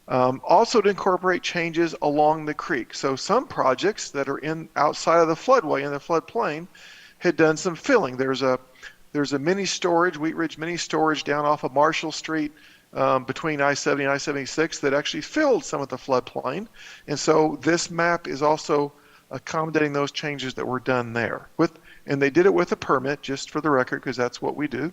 Also to incorporate changes along the creek. So some projects that are outside of the floodway in the floodplain had done some filling. There's a mini storage, Wheat Ridge mini storage down off of Marshall Street between I-70 and I-76 that actually filled some of the floodplain. And so this map is also accommodating those changes that were done there. And they did it with a permit, just for the record, because that's what we do.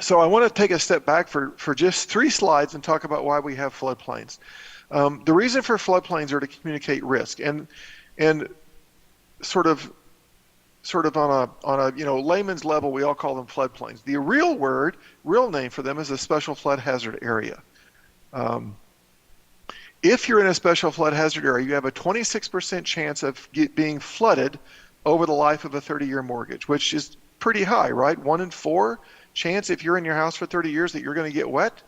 So I want to take a step back for just 3 slides and talk about why we have floodplains. The reason for floodplains are to communicate risk, and sort of on a layman's level, we all call them floodplains. The real name for them is a special flood hazard area. If you're in a special flood hazard area, you have a 26% chance of being flooded over the life of a 30-year mortgage, which is pretty high, right? 1 in 4 chance if you're in your house for 30 years that you're going to get wet.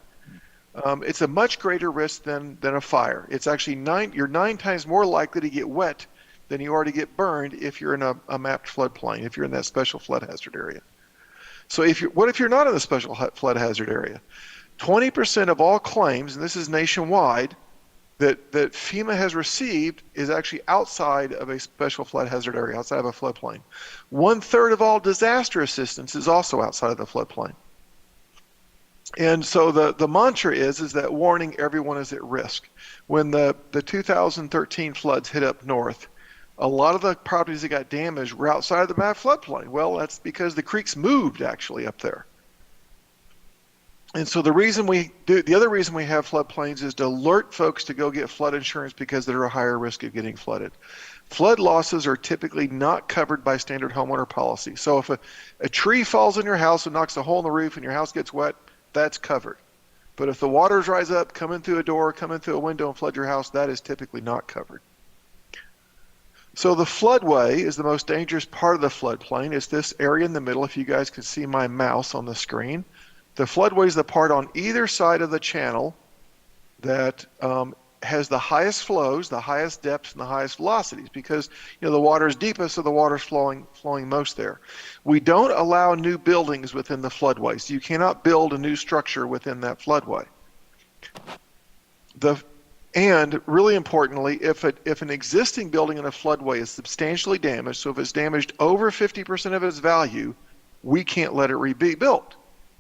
It's a much greater risk than a fire. It's actually you're 9 times more likely to get wet than you are to get burned if you're in a mapped floodplain, if you're in that special flood hazard area. So what if you're not in the special flood hazard area? 20% of all claims, and this is nationwide, that FEMA has received is actually outside of a special flood hazard area, outside of a floodplain. 1/3 of all disaster assistance is also outside of the floodplain. And so the mantra is that warning, everyone is at risk. When the 2013 floods hit up north, a lot of the properties that got damaged were outside of the map floodplain. Well, that's because the creeks moved actually up there. And so the other reason we have floodplains is to alert folks to go get flood insurance because they're a higher risk of getting flooded. Flood losses are typically not covered by standard homeowner policy. So if a tree falls in your house and knocks a hole in the roof and your house gets wet, that's covered. But if the waters rise up, come in through a door, come in through a window and flood your house, that is typically not covered. So the floodway is the most dangerous part of the floodplain. It's this area in the middle, if you guys can see my mouse on the screen. The floodway is the part on either side of the channel that has the highest flows, the highest depths, and the highest velocities because the water is deepest, so the water's flowing most there. We don't allow new buildings within the floodway, so you cannot build a new structure within that floodway. And really importantly, if an existing building in a floodway is substantially damaged, so if it's damaged over 50% of its value, we can't let it be built.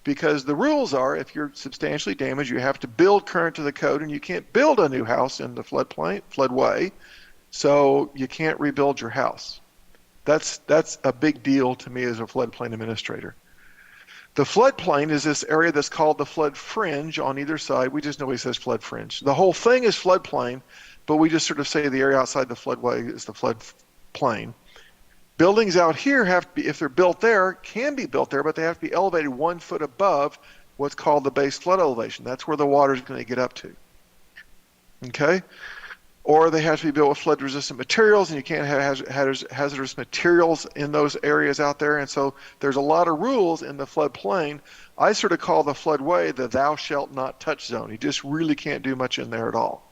Because the rules are, if you're substantially damaged, you have to build current to the code, and you can't build a new house in the floodway, so you can't rebuild your house. That's a big deal to me as a floodplain administrator. The floodplain is this area that's called the flood fringe on either side. We just know it says flood fringe. The whole thing is floodplain, but we just sort of say the area outside the floodway is the floodplain. Buildings out here have to be, if they're built there, can be built there, but they have to be elevated 1 foot above what's called the base flood elevation. That's where the water is going to get up to. Okay? Or they have to be built with flood resistant materials, and you can't have hazardous materials in those areas out there. And so there's a lot of rules in the floodplain. I sort of call the floodway the thou shalt not touch zone. You just really can't do much in there at all.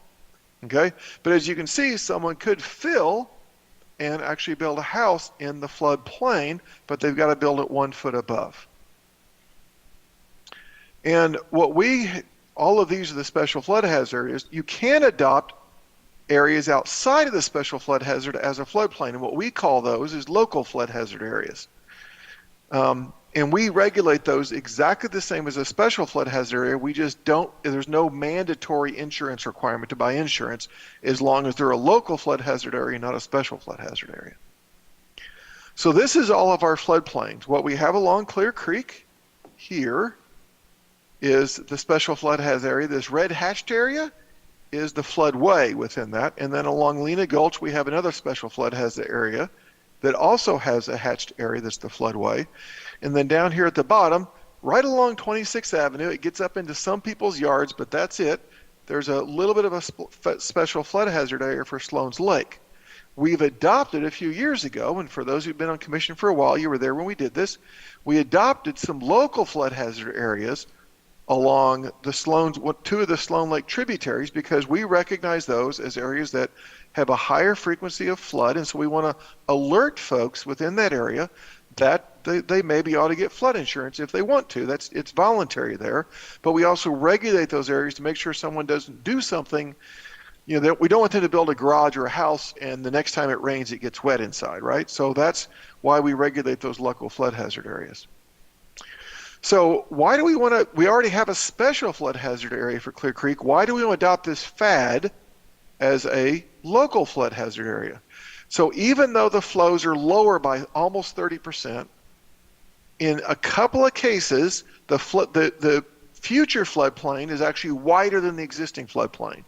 Okay? But as you can see, someone could fill and actually build a house in the floodplain, but they've got to build it 1 foot above. And all of these are the special flood hazard areas. You can adopt areas outside of the special flood hazard as a floodplain, and what we call those is local flood hazard areas. And we regulate those exactly the same as a special flood hazard area. We just there's no mandatory insurance requirement to buy insurance as long as they're a local flood hazard area, not a special flood hazard area. So this is all of our floodplains. What we have along Clear Creek here is the special flood hazard area. This red hatched area is the floodway within that. And then along Lena Gulch, we have another special flood hazard area that also has a hatched area that's the floodway. And then down here at the bottom, right along 26th Avenue, it gets up into some people's yards, but that's it. There's a little bit of a special flood hazard area for Sloan's Lake. We've adopted a few years ago, and for those who've been on commission for a while, you were there when we did this, we adopted some local flood hazard areas along the 2 of the Sloan Lake tributaries because we recognize those as areas that have a higher frequency of flood, and so we want to alert folks within that area that they maybe ought to get flood insurance if they want to. It's voluntary there, but we also regulate those areas to make sure someone doesn't do something. That we don't want them to build a garage or a house and the next time it rains it gets wet inside, right? So that's why we regulate those local flood hazard areas. So why do we already have a special flood hazard area for Clear Creek. Why do we want to adopt this FAD as a local flood hazard area? So even though the flows are lower by almost 30%, In a couple of cases, the future floodplain is actually wider than the existing floodplain.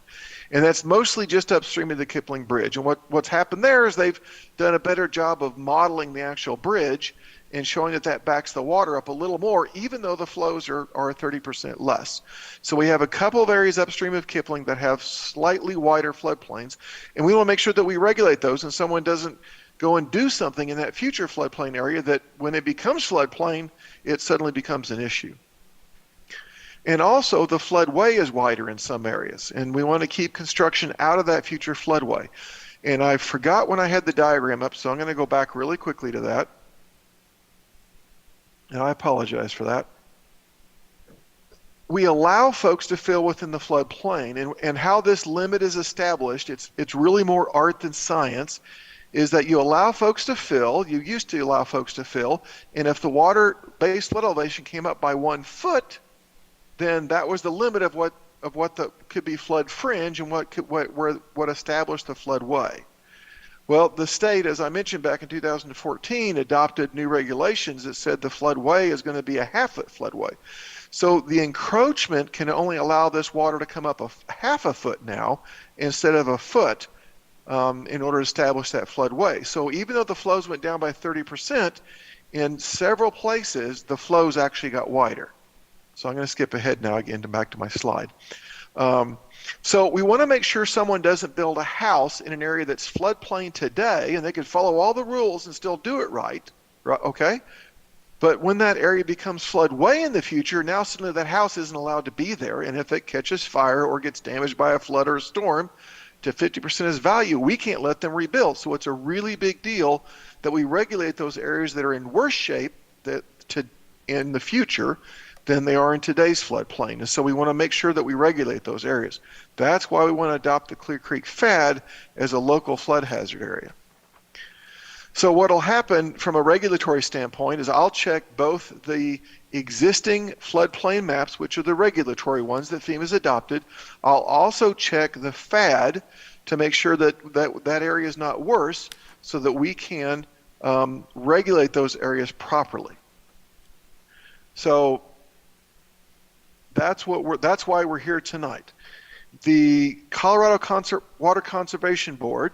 And that's mostly just upstream of the Kipling Bridge. And what's happened there is they've done a better job of modeling the actual bridge and showing that backs the water up a little more, even though the flows are 30% less. So we have a couple of areas upstream of Kipling that have slightly wider floodplains, and we want to make sure that we regulate those and someone doesn't go and do something in that future floodplain area that when it becomes floodplain, it suddenly becomes an issue. And also the floodway is wider in some areas, and we want to keep construction out of that future floodway. And I forgot when I had the diagram up, so I'm going to go back really quickly to that. And I apologize for that. We allow folks to fill within the floodplain, and how this limit is established, it's really more art than science, is that you allow folks to fill, you used to allow folks to fill, and if the water base flood elevation came up by 1 foot, then that was the limit of what could be flood fringe and what established the floodway. Well, the state, as I mentioned back in 2014, adopted new regulations that said the floodway is going to be a half-foot floodway. So the encroachment can only allow this water to come up a half a foot now instead of a foot in order to establish that floodway. So even though the flows went down by 30%, in several places the flows actually got wider. So I'm going to skip ahead now again back to my slide. So we want to make sure someone doesn't build a house in an area that's floodplain today, and they can follow all the rules and still do it right, okay? But when that area becomes floodway in the future, now suddenly that house isn't allowed to be there, and if it catches fire or gets damaged by a flood or a storm to 50% of its value, we can't let them rebuild. So it's a really big deal that we regulate those areas that are in worse shape in the future than they are in today's floodplain. And so we want to make sure that we regulate those areas. That's why we want to adopt the Clear Creek FAD as a local flood hazard area. So what will happen from a regulatory standpoint is I'll check both the existing floodplain maps, which are the regulatory ones that FEMA's adopted. I'll also check the FAD to make sure that area is not worse so that we can regulate those areas properly. So that's why we're here tonight. The Colorado Water Conservation Board,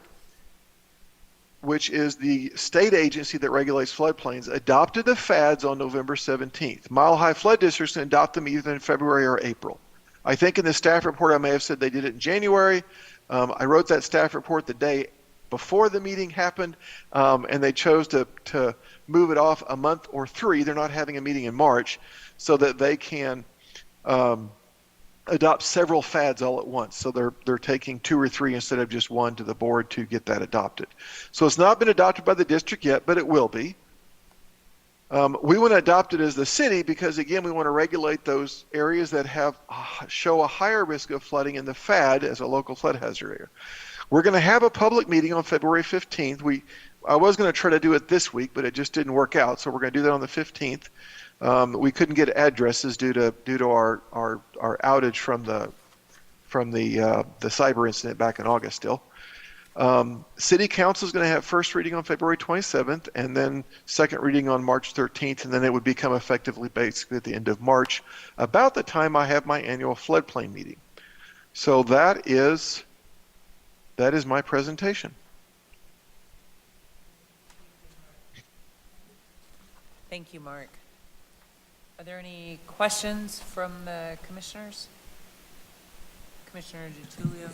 which is the state agency that regulates floodplains, adopted the FADs on November 17th. Mile High Flood Districts can adopt them either in February or April. I think in the staff report I may have said they did it in January. I wrote that staff report the day before the meeting happened, and they chose to move it off a month or 3. They're not having a meeting in March so that they can adopt several FADs all at once. So they're taking 2 or 3 instead of just 1 to the board to get that adopted. So it's not been adopted by the district yet, but it will be. We want to adopt it as the city because, again, we want to regulate those areas that show a higher risk of flooding in the FAD as a local flood hazard area. We're going to have a public meeting on February 15th. I was going to try to do it this week, but it just didn't work out. So we're going to do that on the 15th. We couldn't get addresses due to our outage from the cyber incident back in August still. City Council is going to have first reading on February 27th and then second reading on March 13th, and then it would become effectively basically at the end of March, about the time I have my annual floodplain meeting. So that is my presentation. Thank you, Mark. Are there any questions from the commissioners? Commissioner DiTullio?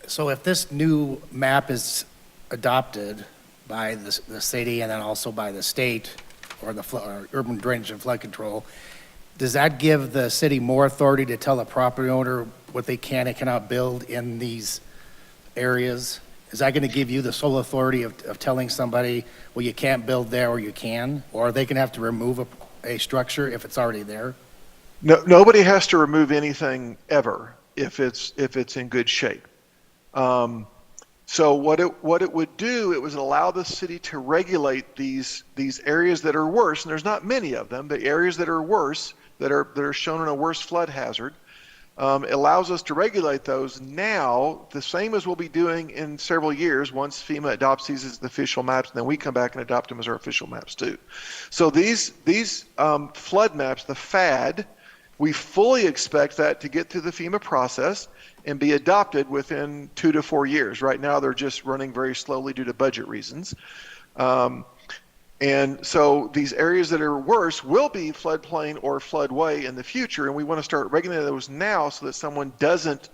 So if this new map is adopted by the city and then also by the state or or Urban Drainage and Flood Control, does that give the city more authority to tell the property owner what they can and cannot build in these areas? Is that going to give you the sole authority of telling somebody, well, you can't build there or you can? Or are they going to have to remove a structure if it's already there? No, nobody has to remove anything ever if it's in good shape. So what it would do, it would allow the city to regulate these areas that are worse, and there's not many of them, the areas that are worse, that are shown in a worse flood hazard, It allows us to regulate those now, the same as we'll be doing in several years once FEMA adopts these as the official maps, and then we come back and adopt them as our official maps too. So these flood maps, the FAD, we fully expect that to get through the FEMA process and be adopted within 2 to 4 years. Right now, they're just running very slowly due to budget reasons. And so these areas that are worse will be floodplain or floodway in the future, and we want to start regulating those now so that someone doesn't,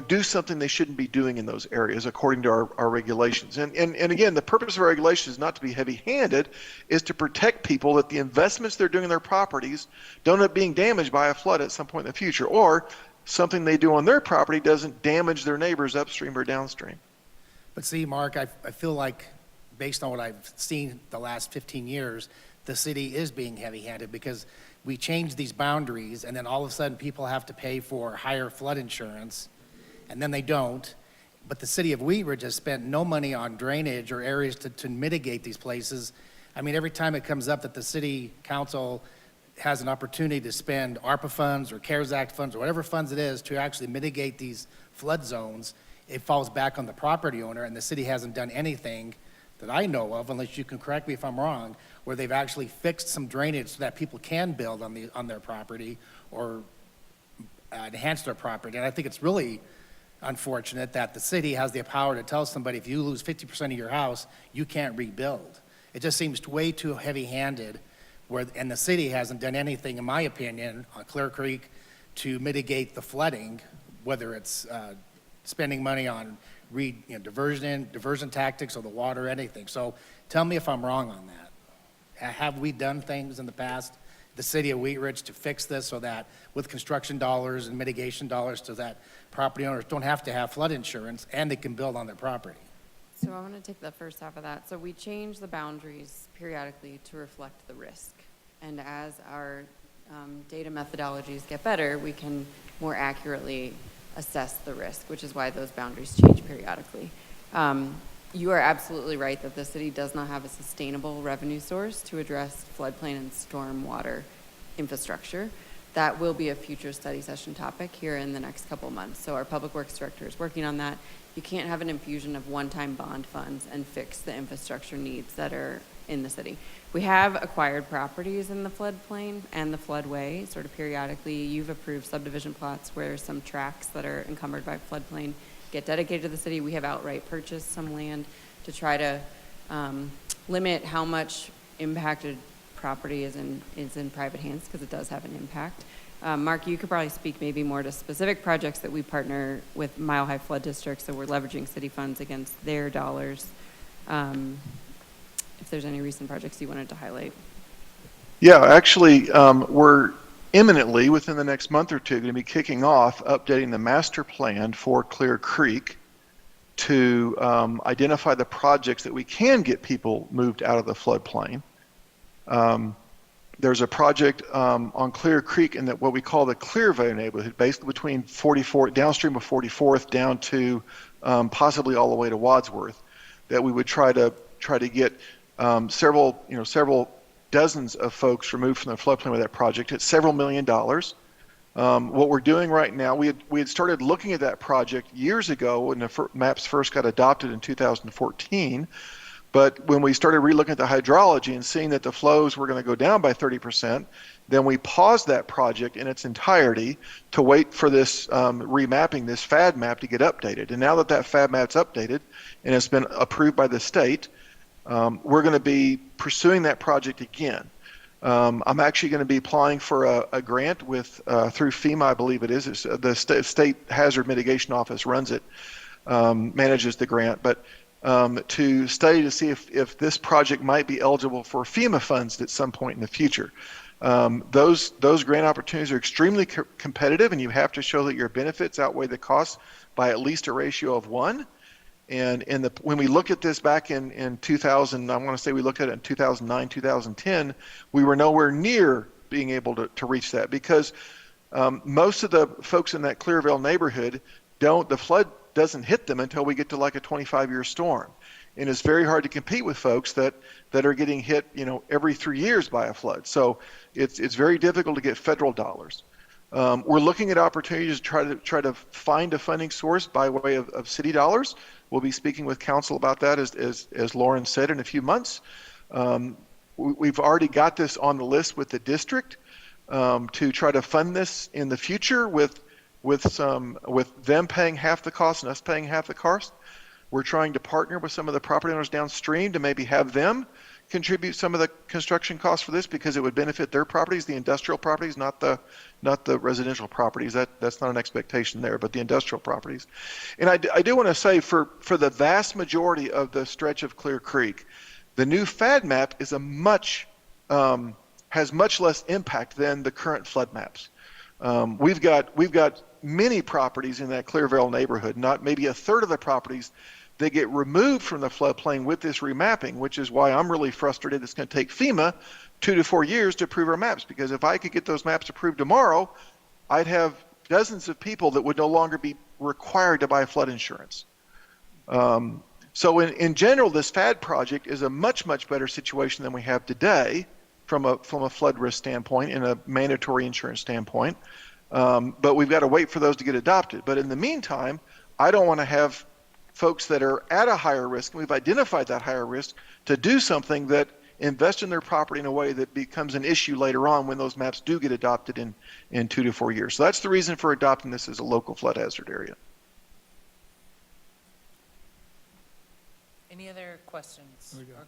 do something they shouldn't be doing in those areas according to our regulations. And again, the purpose of our regulation is not to be heavy-handed, is to protect people that the investments they're doing in their properties don't end up being damaged by a flood at some point in the future, or something they do on their property doesn't damage their neighbors upstream or downstream. But see, Mark, I feel like, based on what I've seen the last 15 years, the city is being heavy-handed because we change these boundaries and then all of a sudden people have to pay for higher flood insurance and then they don't. But the city of Wheat Ridge has spent no money on drainage or areas to mitigate these places. I mean, every time it comes up that the city council has an opportunity to spend ARPA funds or CARES Act funds or whatever funds it is to actually mitigate these flood zones, it falls back on the property owner, and the city hasn't done anything that I know of, unless you can correct me if I'm wrong, where they've actually fixed some drainage so that people can build on their property or enhance their property. And I think it's really unfortunate that the city has the power to tell somebody, if you lose 50% of your house, you can't rebuild. It just seems way too heavy-handed, and the city hasn't done anything, in my opinion, on Clear Creek to mitigate the flooding, whether it's spending money on diversion tactics or the water, anything. So tell me if I'm wrong on that. Have we done things in the past, the city of Wheat Ridge, to fix this so that with construction dollars and mitigation dollars so that property owners don't have to have flood insurance and they can build on their property? So I want to take the first half of that. So we change the boundaries periodically to reflect the risk. And as our data methodologies get better, we can more accurately assess the risk, which is why those boundaries change periodically. You are absolutely right that the city does not have a sustainable revenue source to address floodplain and stormwater infrastructure. That will be a future study session topic here in the next couple of months. So our public works director is working on that. You can't have an infusion of one-time bond funds and fix the infrastructure needs that are in the city. We have acquired properties in the floodplain and the floodway, sort of periodically. You've approved subdivision plots where some tracts that are encumbered by floodplain get dedicated to the city. We have outright purchased some land to try to limit how much impacted property is in private hands, because it does have an impact. Mark, you could probably speak maybe more to specific projects that we partner with Mile High Flood District, so we're leveraging city funds against their dollars. If there's any recent projects you wanted to highlight. Yeah, actually, we're imminently, within the next month or two, going to be kicking off updating the master plan for Clear Creek to identify the projects that we can get people moved out of the floodplain. There's a project on Clear Creek in what we call the Clearview neighborhood, basically between 44 downstream of 44th down to possibly all the way to Wadsworth, that we would try to get several dozens of folks removed from the floodplain with that project. It's several $1 million. What we're doing right now, we had started looking at that project years ago when the maps first got adopted in 2014. But when we started relooking at the hydrology and seeing that the flows were going to go down by 30%, then we paused that project in its entirety to wait for this remapping, this FAD map, to get updated. And now that that FAD map's updated and it's been approved by the state, we're going to be pursuing that project again. I'm actually going to be applying for a grant through FEMA, I believe it is. It's, the State Hazard Mitigation Office runs it, manages the grant, but to study to see if this project might be eligible for FEMA funds at some point in the future. Those grant opportunities are extremely competitive, and you have to show that your benefits outweigh the costs by at least a ratio of 1. And when we look at this back in 2000, I want to say we looked at it in 2009, 2010, we were nowhere near being able to reach that, because most of the folks in that Clearville neighborhood the flood doesn't hit them until we get to like a 25-year storm. And it's very hard to compete with folks that are getting hit, every 3 years by a flood. So it's very difficult to get federal dollars. We're looking at opportunities to try to find a funding source by way of city dollars. We'll be speaking with council about that, as Lauren said, in a few months. We've already got this on the list with the district to try to fund this in the future with them paying half the cost and us paying half the cost. We're trying to partner with some of the property owners downstream to maybe have them contribute some of the construction costs for this, because it would benefit their properties, the industrial properties, not the residential properties. That's not an expectation there, but the industrial properties. And I do want to say, for the vast majority of the stretch of Clear Creek, the new FAD map is has much less impact than the current flood maps. We've got many properties in that Clearvale neighborhood, not maybe a third of the properties, they get removed from the floodplain with this remapping, which is why I'm really frustrated. It's going to take FEMA 2 to 4 years to approve our maps, because if I could get those maps approved tomorrow, I'd have dozens of people that would no longer be required to buy flood insurance. So in general, this FAD project is a much, much better situation than we have today from a flood risk standpoint and a mandatory insurance standpoint. But we've got to wait for those to get adopted. But in the meantime, I don't want to have folks that are at a higher risk, and we've identified that higher risk, to do something that invest in their property in a way that becomes an issue later on when those maps do get adopted in 2 to 4 years. So that's the reason for adopting this as a local flood hazard area. Any other questions? There we go. Or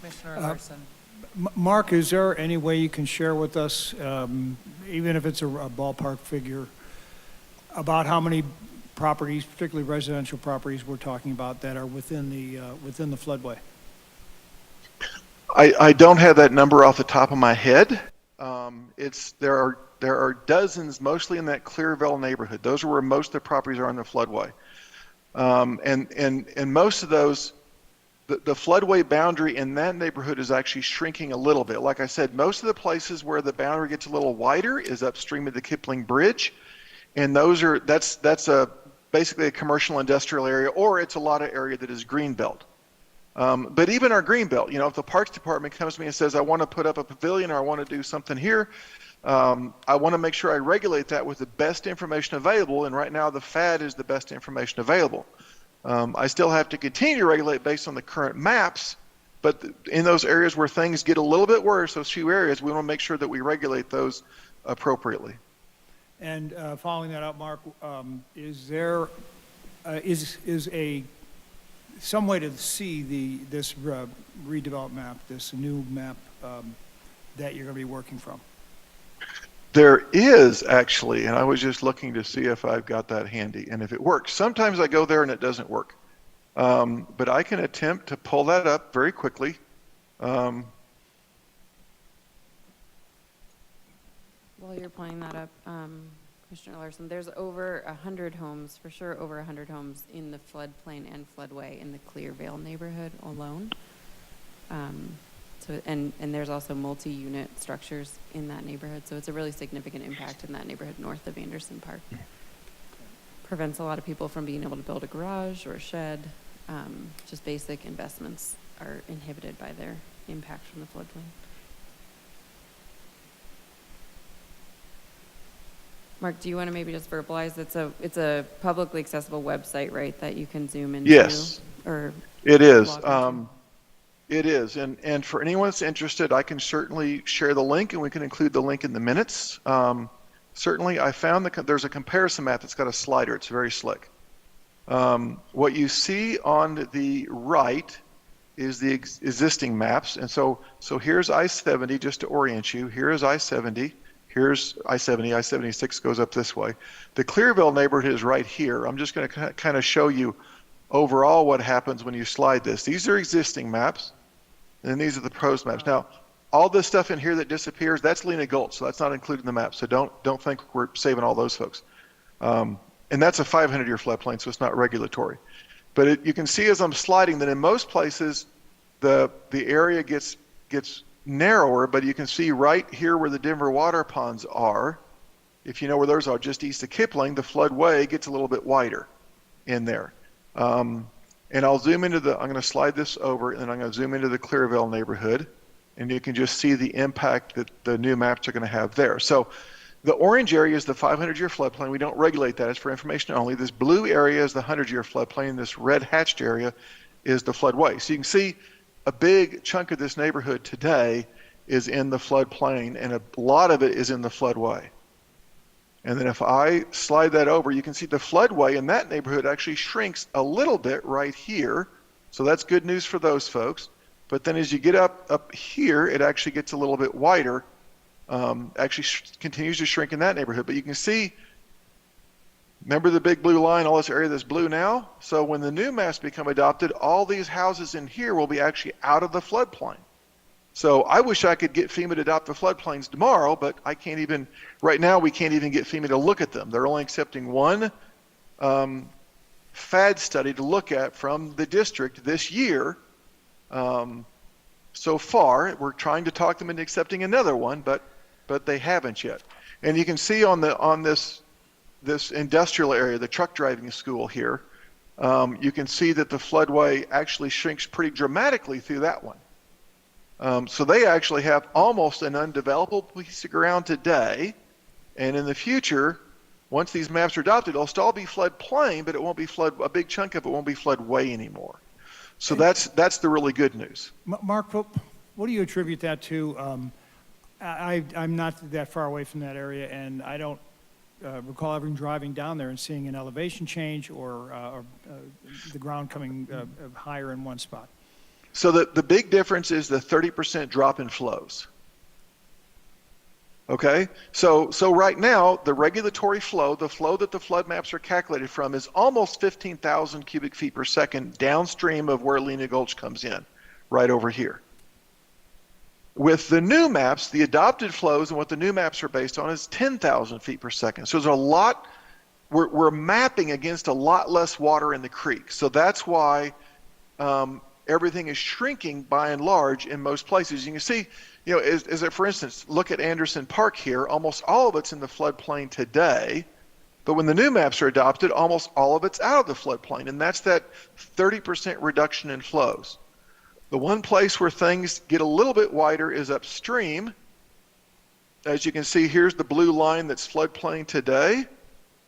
Commissioner Larson? Mark, is there any way you can share with us, even if it's a ballpark figure, about how many properties, particularly residential properties, we're talking about that are within the floodway? I don't have that number off the top of my head. There are dozens, mostly in that Clearvale neighborhood. Those are where most of the properties are in the floodway. And most of those, the floodway boundary in that neighborhood is actually shrinking a little bit. Like I said, most of the places where the boundary gets a little wider is upstream of the Kipling Bridge. And that's basically a commercial industrial area, or it's a lot of area that is greenbelt. But even our greenbelt, if the Parks Department comes to me and says, I want to put up a pavilion or I want to do something here, I want to make sure I regulate that with the best information available, and right now the FAD is the best information available. I still have to continue to regulate based on the current maps, but in those areas where things get a little bit worse, those few areas, we want to make sure that we regulate those appropriately. And following that up, Mark, is there some way to see this redeveloped map, this new map that you're going to be working from? There is actually, and I was just looking to see if I've got that handy and if it works. Sometimes I go there and it doesn't work, but I can attempt to pull that up very quickly. While you're pulling that up, Commissioner Larson, there's over 100 homes, for sure over 100 homes in the floodplain and floodway in the Clearvale neighborhood alone. And there's also multi-unit structures in that neighborhood, so it's a really significant impact in that neighborhood north of Anderson Park. Prevents a lot of people from being able to build a garage or a shed. Just basic investments are inhibited by their impact from the floodplain. Mark, do you want to maybe just verbalize? It's a publicly accessible website, right, that you can zoom into? Yes, or it is. log into? It is, and for anyone that's interested, I can certainly share the link, and we can include the link in the minutes. Certainly, I found there's a comparison map that's got a slider. It's very slick. What you see on the right is the existing maps, and so here's I-70, just to orient you. Here is I-70. Here's I-70. I-76 goes up this way. The Clearvale neighborhood is right here. I'm just going to kind of show you overall what happens when you slide this. These are existing maps, and these are the proposed maps. Now, all this stuff in here that disappears, that's Lena Gulch, so that's not included in the map. So don't think we're saving all those folks. And that's a 500-year floodplain, so it's not regulatory. But you can see as I'm sliding that in most places, the area gets narrower, but you can see right here where the Denver water ponds are, if you know where those are, just east of Kipling, the floodway gets a little bit wider in there. And I'll zoom into I'm going to slide this over, and I'm going to zoom into the Clearvale neighborhood, and you can just see the impact that the new maps are going to have there. So the orange area is the 500-year floodplain. We don't regulate that. It's for information only. This blue area is the 100-year floodplain. This red hatched area is the floodway. So you can see a big chunk of this neighborhood today is in the floodplain, and a lot of it is in the floodway. And then if I slide that over, you can see the floodway in that neighborhood actually shrinks a little bit right here. So that's good news for those folks. But then as you get up here, it actually gets a little bit wider. Continues to shrink in that neighborhood. But you can see, remember the big blue line, all this area that's blue now? So when the new maps become adopted, all these houses in here will be actually out of the floodplain. So I wish I could get FEMA to adopt the floodplains tomorrow, but I can't even, right now we can't even get FEMA to look at them. They're only accepting one FAD study to look at from the district this year. So far, we're trying to talk them into accepting another one, but they haven't yet. And you can see on this industrial area, the truck driving school here, you can see that the floodway actually shrinks pretty dramatically through that one. So they actually have almost an undevelopable piece of ground today, and in the future, once these maps are adopted, it'll still be floodplain, but it won't be a big chunk of it won't be floodway anymore. So that's the really good news. Mark, what do you attribute that to? I'm not that far away from that area, and I don't recall ever driving down there and seeing an elevation change or the ground coming higher in one spot. So the big difference is the 30% drop in flows. Okay, so right now, the regulatory flow, the flow that the flood maps are calculated from, is almost 15,000 cubic feet per second downstream of where Lena Gulch comes in, right over here. With the new maps, the adopted flows and what the new maps are based on is 10,000 feet per second. So there's a lot, we're mapping against a lot less water in the creek. So that's why everything is shrinking by and large in most places. You can see, for instance, look at Anderson Park here. Almost all of it's in the floodplain today, but when the new maps are adopted, almost all of it's out of the floodplain, and that's that 30% reduction in flows. The one place where things get a little bit wider is upstream. As you can see, here's the blue line that's floodplain today.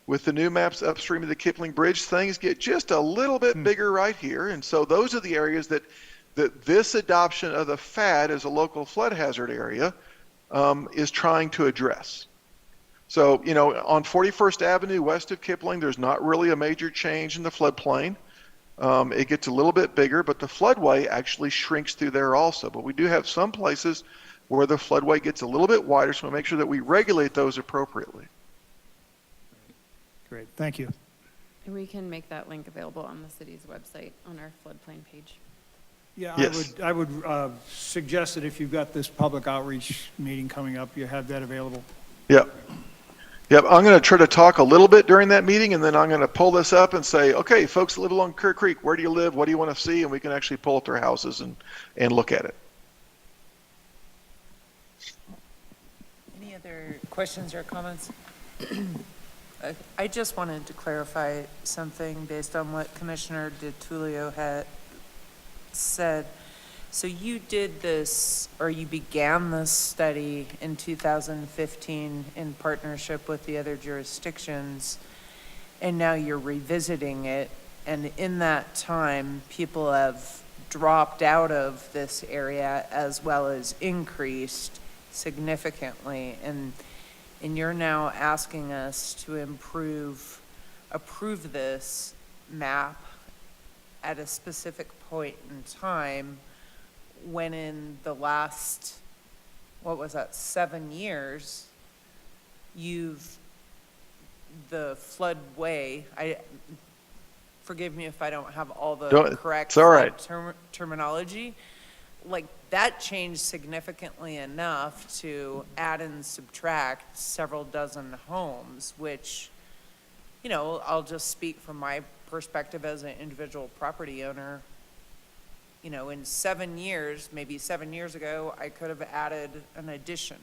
With the new maps upstream of the Kipling Bridge, things get just a little bit bigger right here. And so those are the areas that this adoption of the FAD as a local flood hazard area is trying to address. So, on 41st Avenue west of Kipling, there's not really a major change in the floodplain. It gets a little bit bigger, but the floodway actually shrinks through there also. But we do have some places where the floodway gets a little bit wider, so we'll make sure that we regulate those appropriately. Great, thank you. And we can make that link available on the city's website on our floodplain page. Yeah, Yes. I would suggest that if you've got this public outreach meeting coming up, you have that available. Yep. I'm going to try to talk a little bit during that meeting, and then I'm going to pull this up and say, okay, folks that live along Clear Creek, where do you live? What do you want to see? And we can actually pull up their houses and look at it. Any other questions or comments? I just wanted to clarify something based on what Commissioner DiTullio had said. So you did this, or you began this study in 2015 in partnership with the other jurisdictions, and now you're revisiting it, and in that time, people have dropped out of this area as well as increased significantly, and you're now asking us to approve this map at a specific point in time, when in the last, 7 years, the floodway, forgive me if I don't have all the correct it's all right. terminology, like that changed significantly enough to add and subtract several dozen homes, which, I'll just speak from my perspective as an individual property owner. In 7 years, maybe 7 years ago, I could have added an addition,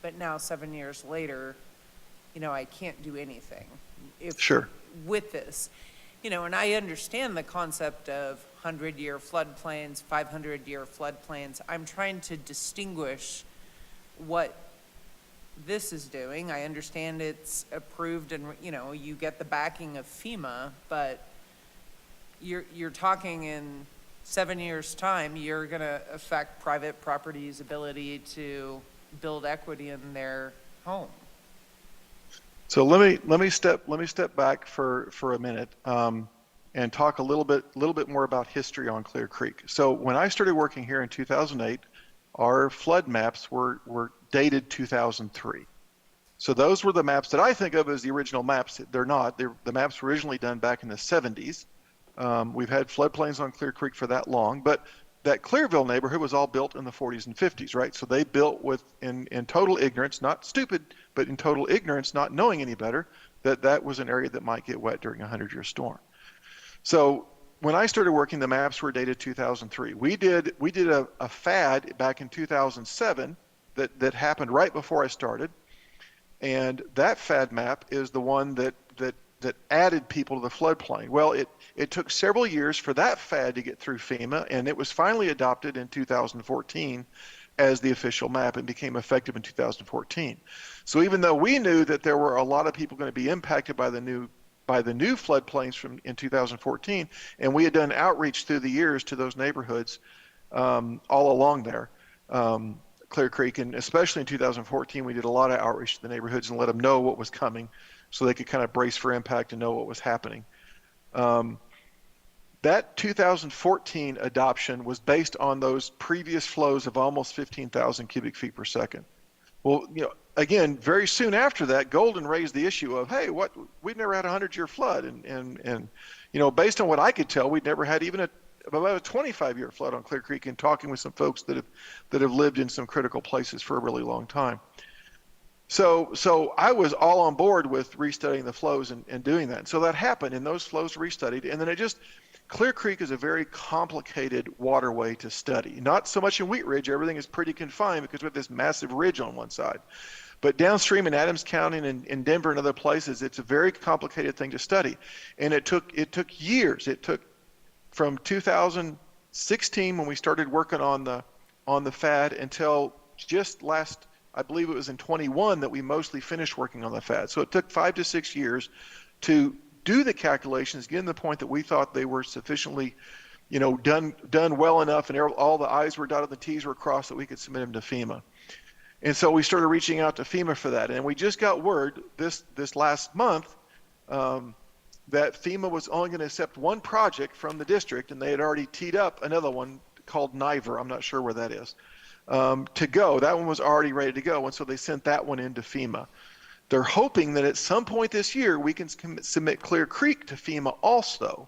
but now 7 years later, I can't do anything. Sure. With this, and I understand the concept of 100-year floodplains, 500-year floodplains. I'm trying to distinguish what this is doing. I understand it's approved and, you know, you get the backing of FEMA, but you're talking in 7 years' time, you're gonna affect private property's ability to build equity in their home. So let me step back for a minute and talk a little bit more about history on Clear Creek. So when I started working here in 2008, our flood maps were dated 2003. So those were the maps that I think of as the original maps. They're not. The maps were originally done back in the 70s. We've had floodplains on Clear Creek for that long, but that Clearville neighborhood was all built in the 40s and 50s, right? So they built in total ignorance, not stupid, but in total ignorance, not knowing any better, that was an area that might get wet during a 100-year storm. So when I started working, the maps were dated 2003. We did a FAD back in 2007 that happened right before I started, and that FAD map is the one that added people to the floodplain. Well, it took several years for that FAD to get through FEMA, and it was finally adopted in 2014 as the official map and became effective in 2014. So even though we knew that there were a lot of people going to be impacted by the new floodplains in 2014, and we had done outreach through the years to those neighborhoods all along there, Clear Creek, and especially in 2014, we did a lot of outreach to the neighborhoods and let them know what was coming so they could kind of brace for impact and know what was happening. That 2014 adoption was based on those previous flows of almost 15,000 cubic feet per second. Well, you know, again, very soon after that, Golden raised the issue of, hey, we've never had a 100-year flood, and you know, based on what I could tell, we'd never had even about a 25-year flood on Clear Creek, and talking with some folks that have lived in some critical places for a really long time. So I was all on board with restudying the flows and doing that. And so that happened, and those flows were restudied, and then Clear Creek is a very complicated waterway to study. Not so much in Wheat Ridge, everything is pretty confined because we have this massive ridge on one side. But downstream in Adams County and in Denver and other places, it's a very complicated thing to study. And it took years. It took from 2016 when we started working on the FAD until just last, I believe it was in 21 that we mostly finished working on the FAD. So it took 5 to 6 years to do the calculations, getting to the point that we thought they were sufficiently, you know, done well enough, and all the I's were dotted, the T's were crossed, that we could submit them to FEMA. And so we started reaching out to FEMA for that, and we just got word this last month that FEMA was only going to accept one project from the district, and they had already teed up another one called Niver. I'm not sure where that is. To go. That one was already ready to go, and so they sent that one into FEMA. They're hoping that at some point this year we can submit Clear Creek to FEMA also,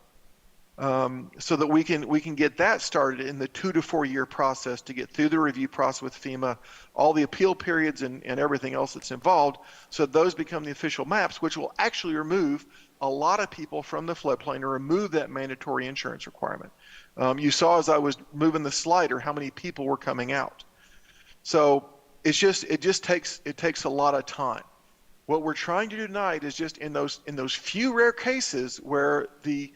so that we can get that started in the 2 to 4 year process to get through the review process with FEMA, all the appeal periods and everything else that's involved, so those become the official maps, which will actually remove a lot of people from the floodplain and remove that mandatory insurance requirement. You saw as I was moving the slider how many people were coming out. So it takes a lot of time. What we're trying to do tonight is just in those few rare cases where the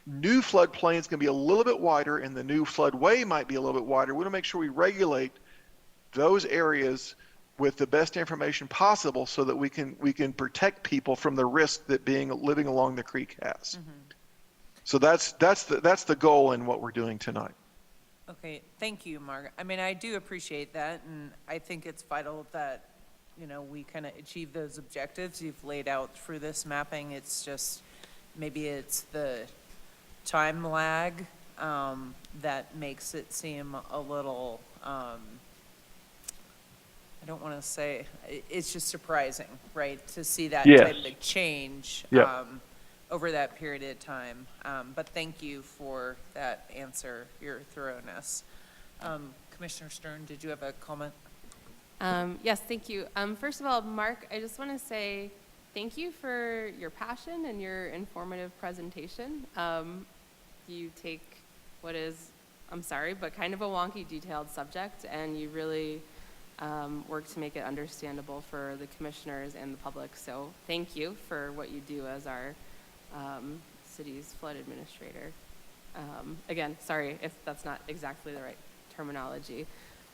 new floodplain is going to be a little bit wider and the new floodway might be a little bit wider, we want to make sure we regulate those areas with the best information possible so that we can protect people from the risk that living along the creek has. Mm-hmm. So that's the goal in what we're doing tonight. Okay, thank you, Mark. I mean, I do appreciate that, and I think it's vital that, you know, we kind of achieve those objectives you've laid out through this mapping. It's just, maybe it's the time lag that makes it seem a little, I don't want to say, it's just surprising, right, to see that type of change over that period of time. But thank you for that answer, your thoroughness. Commissioner Stern, did you have a comment? Yes, thank you. First of all, Mark, I just want to say thank you for your passion and your informative presentation. You take what is, I'm sorry, but kind of a wonky, detailed subject, and you really work to make it understandable for the commissioners and the public. So thank you for what you do as our city's flood administrator. Again, sorry if that's not exactly the right terminology.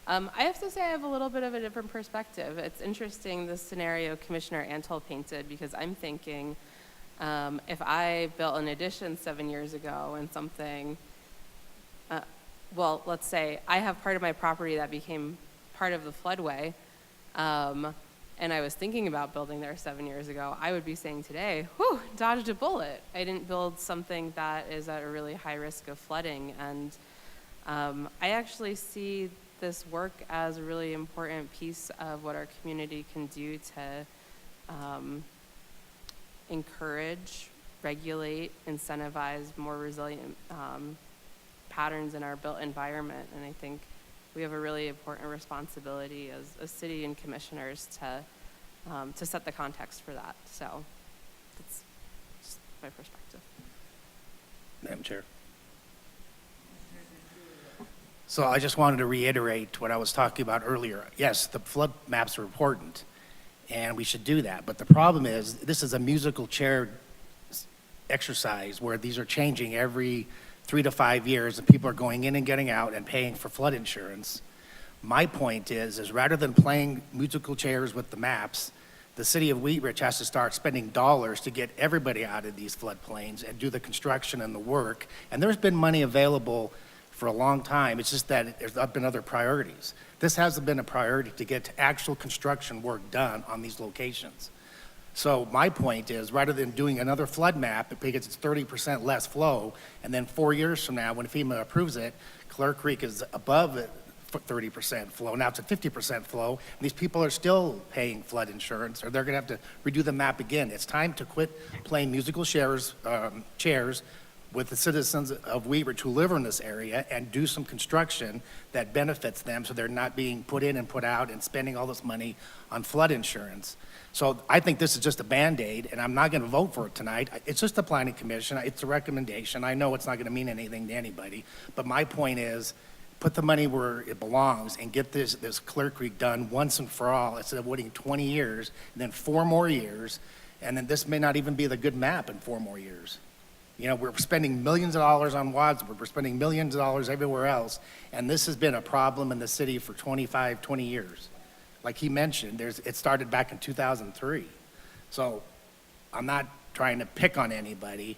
I have to say I have a little bit of a different perspective. It's interesting, this scenario Commissioner Antle painted, because I'm thinking, if I built an addition 7 years ago and something, well, let's say I have part of my property that became part of the floodway, and I was thinking about building there 7 years ago, I would be saying today, whew, dodged a bullet. I didn't build something that is at a really high risk of flooding. And I actually see this work as a really important piece of what our community can do to encourage, regulate, incentivize more resilient patterns in our built environment. And I think we have a really important responsibility as a city and commissioners to set the context for that. So that's just my perspective. Madam Chair. So I just wanted to reiterate what I was talking about earlier. Yes, the flood maps are important, and we should do that. But the problem is, this is a musical chair exercise where these are changing every 3 to 5 years, and people are going in and getting out and paying for flood insurance. My point is rather than playing musical chairs with the maps, the city of Wheat Ridge has to start spending dollars to get everybody out of these floodplains and do the construction and the work. And there's been money available for a long time. It's just that there's been other priorities. This hasn't been a priority to get actual construction work done on these locations. So my point is, rather than doing another flood map, because it's 30% less flow, and then 4 years from now, when FEMA approves it, Clear Creek is above 30% flow. Now it's at 50% flow, and these people are still paying flood insurance, or they're gonna have to redo the map again. It's time to quit playing musical chairs with the citizens of Wheat Ridge who live in this area and do some construction that benefits them, so they're not being put in and put out and spending all this money on flood insurance. So I think this is just a Band-Aid, and I'm not going to vote for it tonight. It's just a planning commission. It's a recommendation. I know it's not going to mean anything to anybody, but my point is, put the money where it belongs and get this Clear Creek done once and for all, instead of waiting 20 years, and then 4 more years, and then this may not even be the good map in 4 more years. You know, we're spending millions of dollars on Wadsworth, we're spending millions of dollars everywhere else, and this has been a problem in the city for 25, 20 years. Like he mentioned, it started back in 2003. So I'm not trying to pick on anybody,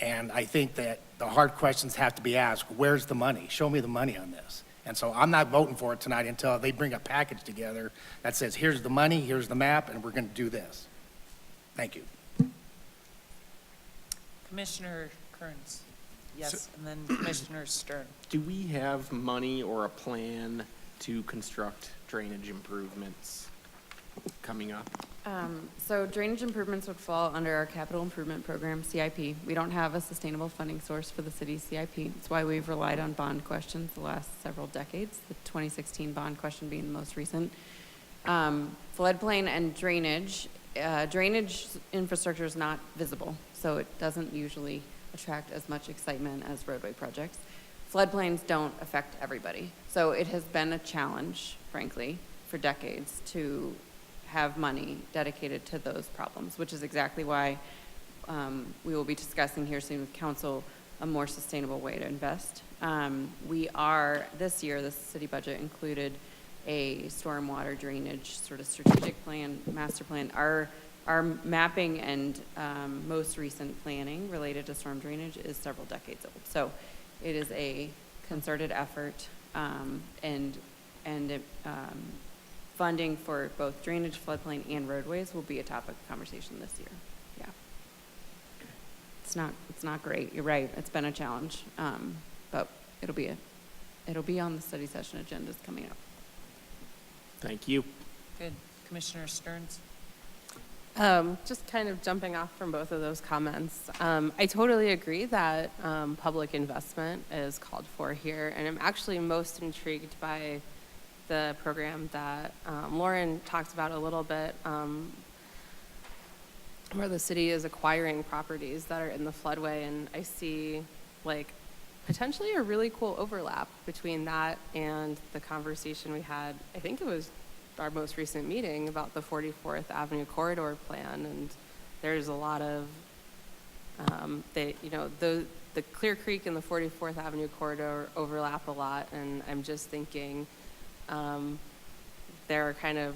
and I think that the hard questions have to be asked. Where's the money? Show me the money on this. And so I'm not voting for it tonight until they bring a package together that says, here's the money, here's the map, and we're going to do this. Thank you. Commissioner Kearns, yes, and then Commissioner Stern. Do we have money or a plan to construct drainage improvements coming up? So drainage improvements would fall under our capital improvement program, CIP. We don't have a sustainable funding source for the city's CIP. That's why we've relied on bond questions the last several decades, the 2016 bond question being the most recent. Floodplain and drainage infrastructure is not visible, so it doesn't usually attract as much excitement as roadway projects. Floodplains don't affect everybody. So it has been a challenge, frankly, for decades to have money dedicated to those problems, which is exactly why we will be discussing here soon with council a more sustainable way to invest. This year, the city budget included a stormwater drainage sort of strategic plan, master plan. Our mapping and most recent planning related to storm drainage is several decades old. So it is a concerted effort, and funding for both drainage, floodplain, and roadways will be a topic of conversation this year. Yeah. It's not great. You're right. It's been a challenge, but it'll be on the study session agendas coming up. Thank you. Good. Commissioner Stearns? Just kind of jumping off from both of those comments. I totally agree that public investment is called for here, and I'm actually most intrigued by the program that Lauren talked about a little bit, where the city is acquiring properties that are in the floodway, and I see like potentially a really cool overlap between that and the conversation we had, I think it was our most recent meeting, about the 44th Avenue corridor plan. And there's a lot of, the Clear Creek and the 44th Avenue corridor overlap a lot. And I'm just thinking, there are kind of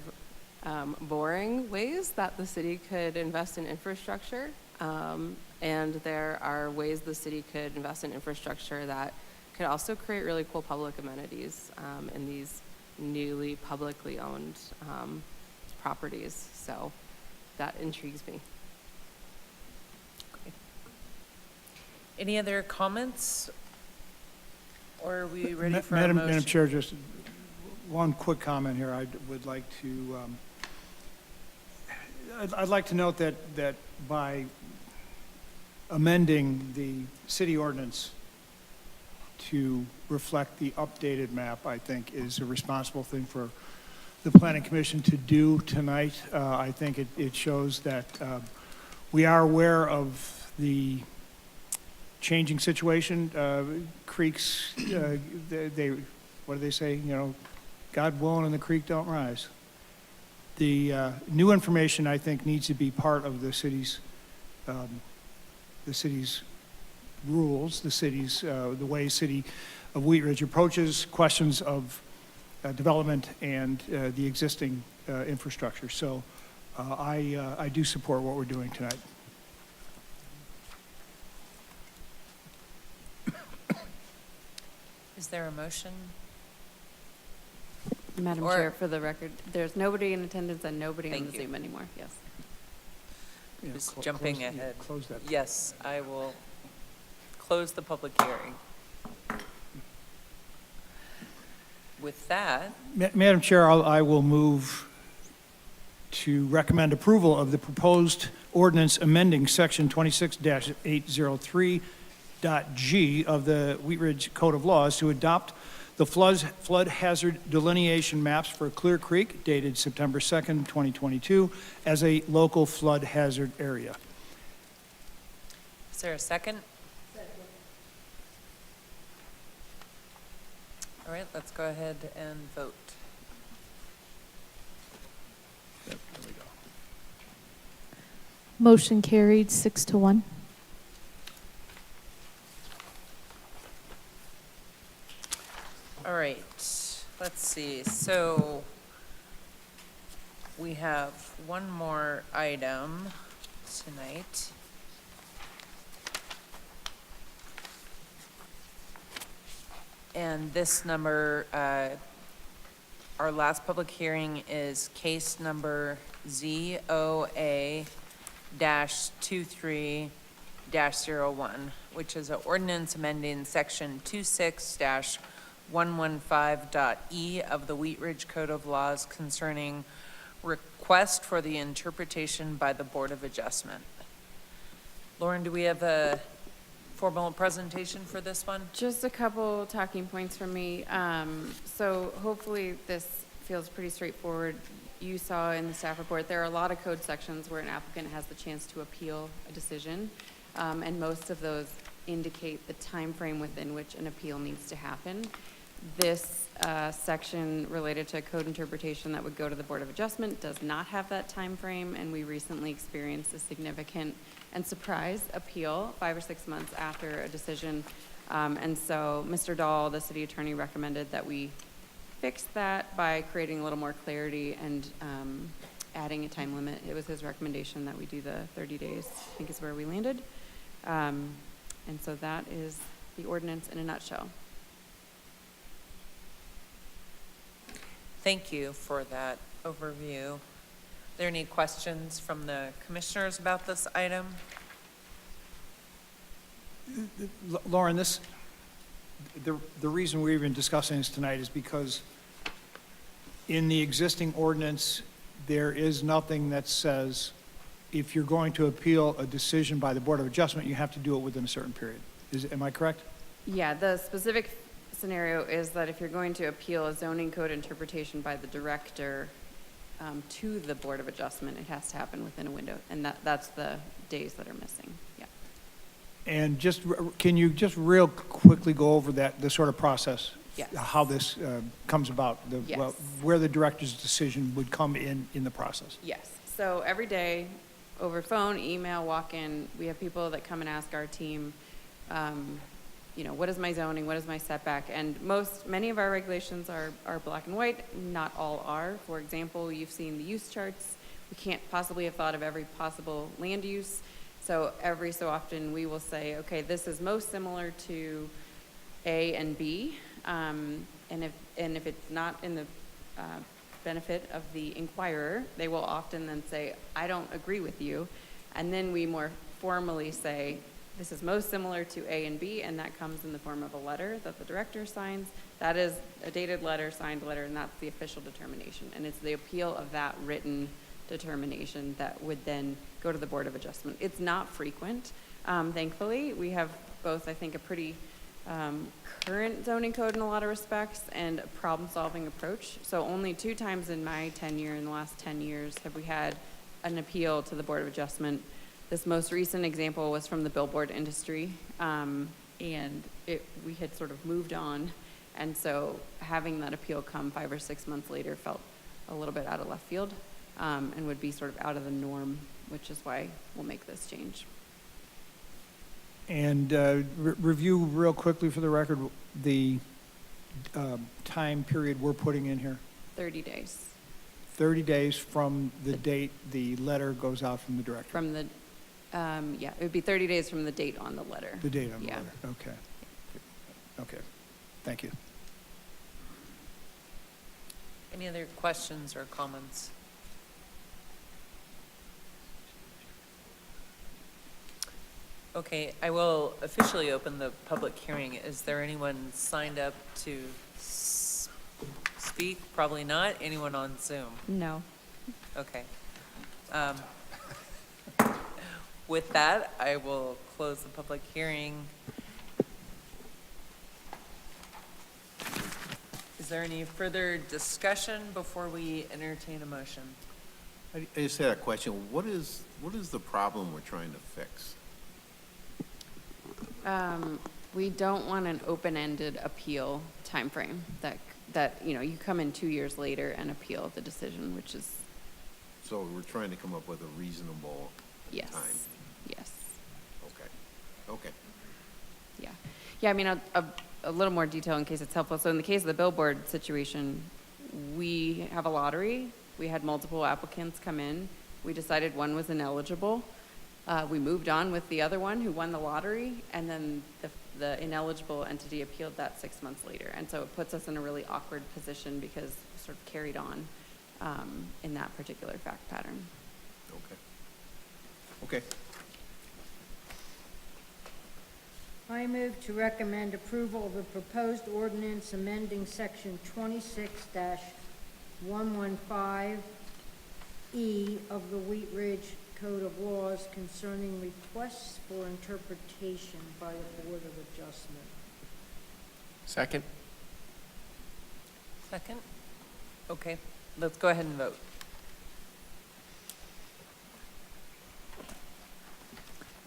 boring ways that the city could invest in infrastructure, and there are ways the city could invest in infrastructure that could also create really cool public amenities in these newly publicly owned properties. So that intrigues me. Any other comments? Or are we ready for a Madam motion? Chair, just one quick comment here. I would like to, I'd like to note that by amending the city ordinance to reflect the updated map, I think is a responsible thing for the Planning Commission to do tonight. I think it shows that we are aware of the changing situation. Creeks, they, what do they say? You know, God willing and the creek don't rise. The new information, I think, needs to be part of the city's rules, the way City of Wheat Ridge approaches questions of development and the existing infrastructure. So I do support what we're doing tonight. Is there a motion? Madam Or- Chair, for the record, there's nobody in attendance and nobody on Thank the you. Zoom anymore, yes. Yeah, Just clo- jumping close- yeah, ahead. Close that. Yes, I will close the public hearing. With that, Madam Chair, I will move to recommend approval of the proposed ordinance amending Section 26-803.g of the Wheat Ridge Code of Laws to adopt the flood hazard delineation maps for Clear Creek dated September 2nd, 2022, as a local flood hazard area. is there a second? All right, let's go ahead and vote. Yep, there we go. Motion carried 6-1. All right, let's see, so we have one more item tonight. And this number, our last public hearing is case number ZOA-23-01, which is an ordinance amending section 26-115.e of the Wheat Ridge Code of Laws concerning request for the interpretation by the Board of Adjustment. Lauren, do we have a formal presentation for this one? Just a couple talking points from me. So hopefully this feels pretty straightforward. You saw in the staff report, there are a lot of code sections where an applicant has the chance to appeal a decision. And most of those indicate the time frame within which an appeal needs to happen. This section related to code interpretation that would go to the Board of Adjustment does not have that time frame, and we recently experienced a significant and surprise appeal 5 or 6 months after a decision. And so Mr. Dahl, the city attorney, recommended that we fix that by creating a little more clarity and adding a time limit. It was his recommendation that we do the 30 days, I think is where we landed. And so that is the ordinance in a nutshell. Thank you for that overview. Are there any questions from the commissioners about this item? Lauren, the reason we're even discussing this tonight is because in the existing ordinance, there is nothing that says if you're going to appeal a decision by the Board of Adjustment, you have to do it within a certain period. Am I correct? Yeah, the specific scenario is that if you're going to appeal a zoning code interpretation by the director to the Board of Adjustment, it has to happen within a window, and that's the days that are missing, yeah. And can you just real quickly go over the sort of process? Yes. How this comes about, Yes. where the director's decision would come in the process? Yes, so every day, over phone, email, walk-in, we have people that come and ask our team what is my zoning, what is my setback? And many of our regulations are black and white, not all are. For example, you've seen the use charts. We can't possibly have thought of every possible land use. So every so often, we will say, okay, this is most similar to A and B. And if it's not in the benefit of the inquirer, they will often then say, I don't agree with you. And then we more formally say, this is most similar to A and B, and that comes in the form of a letter that the director signs. That is a dated letter, signed letter, and that's the official determination. And it's the appeal of that written determination that would then go to the Board of Adjustment. It's not frequent. Thankfully, we have both, I think, a pretty current zoning code in a lot of respects and a problem-solving approach. So only 2 times in my tenure, in the last 10 years, have we had an appeal to the Board of Adjustment. This most recent example was from the billboard industry, and we had sort of moved on. And so having that appeal come 5 or 6 months later felt a little bit out of left field, and would be sort of out of the norm, which is why we'll make this change. And review real quickly for the record, the time period we're putting in here. 30 days 30 days from the date the letter goes out from the director. from the, it would be 30 days from the date on the letter. The date on the Yeah. letter, okay. Okay, thank you. Any other questions or comments? Okay, I will officially open the public hearing. Is there anyone signed up to speak? Probably not. Anyone on Zoom? No. Okay. With that, I will close the public hearing. Is there any further discussion before we entertain a motion? I just had a question. What is the problem we're trying to fix? We don't want an open-ended appeal timeframe that you come in 2 years later and appeal the decision, which is, So we're trying to come up with a reasonable yes, time. yes, Okay. yeah. Yeah, I mean, a little more detail in case it's helpful. So in the case of the billboard situation, we have a lottery. We had multiple applicants come in. We decided one was ineligible. We moved on with the other one who won the lottery, and then the ineligible entity appealed that 6 months later. And so it puts us in a really awkward position because we sort of carried on in that particular fact pattern. Okay. I move to recommend approval of the proposed ordinance amending section 26-115E of the Wheat Ridge Code of Laws concerning requests for interpretation by the Board of Adjustment. Second? Second? Okay, let's go ahead and vote.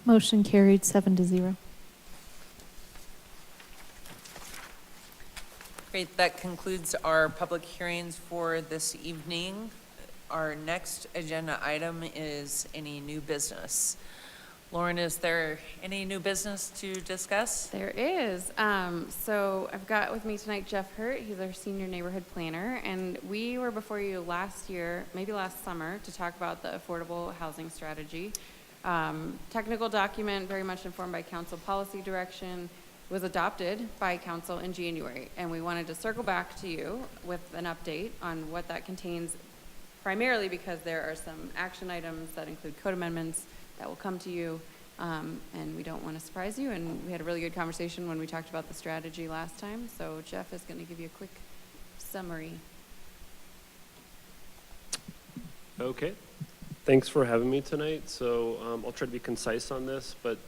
Motion carried 7-0. Great, that concludes our public hearings for this evening. Our next agenda item is any new business. Lauren, is there any new business to discuss? There is. So I've got with me tonight Jeff Hurt. He's our senior neighborhood planner. And we were before you last year, maybe last summer, to talk about the affordable housing strategy. Technical document, very much informed by council policy direction, was adopted by council in January. And we wanted to circle back to you with an update on what that contains, primarily because there are some action items that include code amendments that will come to you, and we don't want to surprise you. And we had a really good conversation when we talked about the strategy last time. So Jeff is going to give you a quick summary. Okay. Thanks for having me tonight. So I'll try to be concise on this, but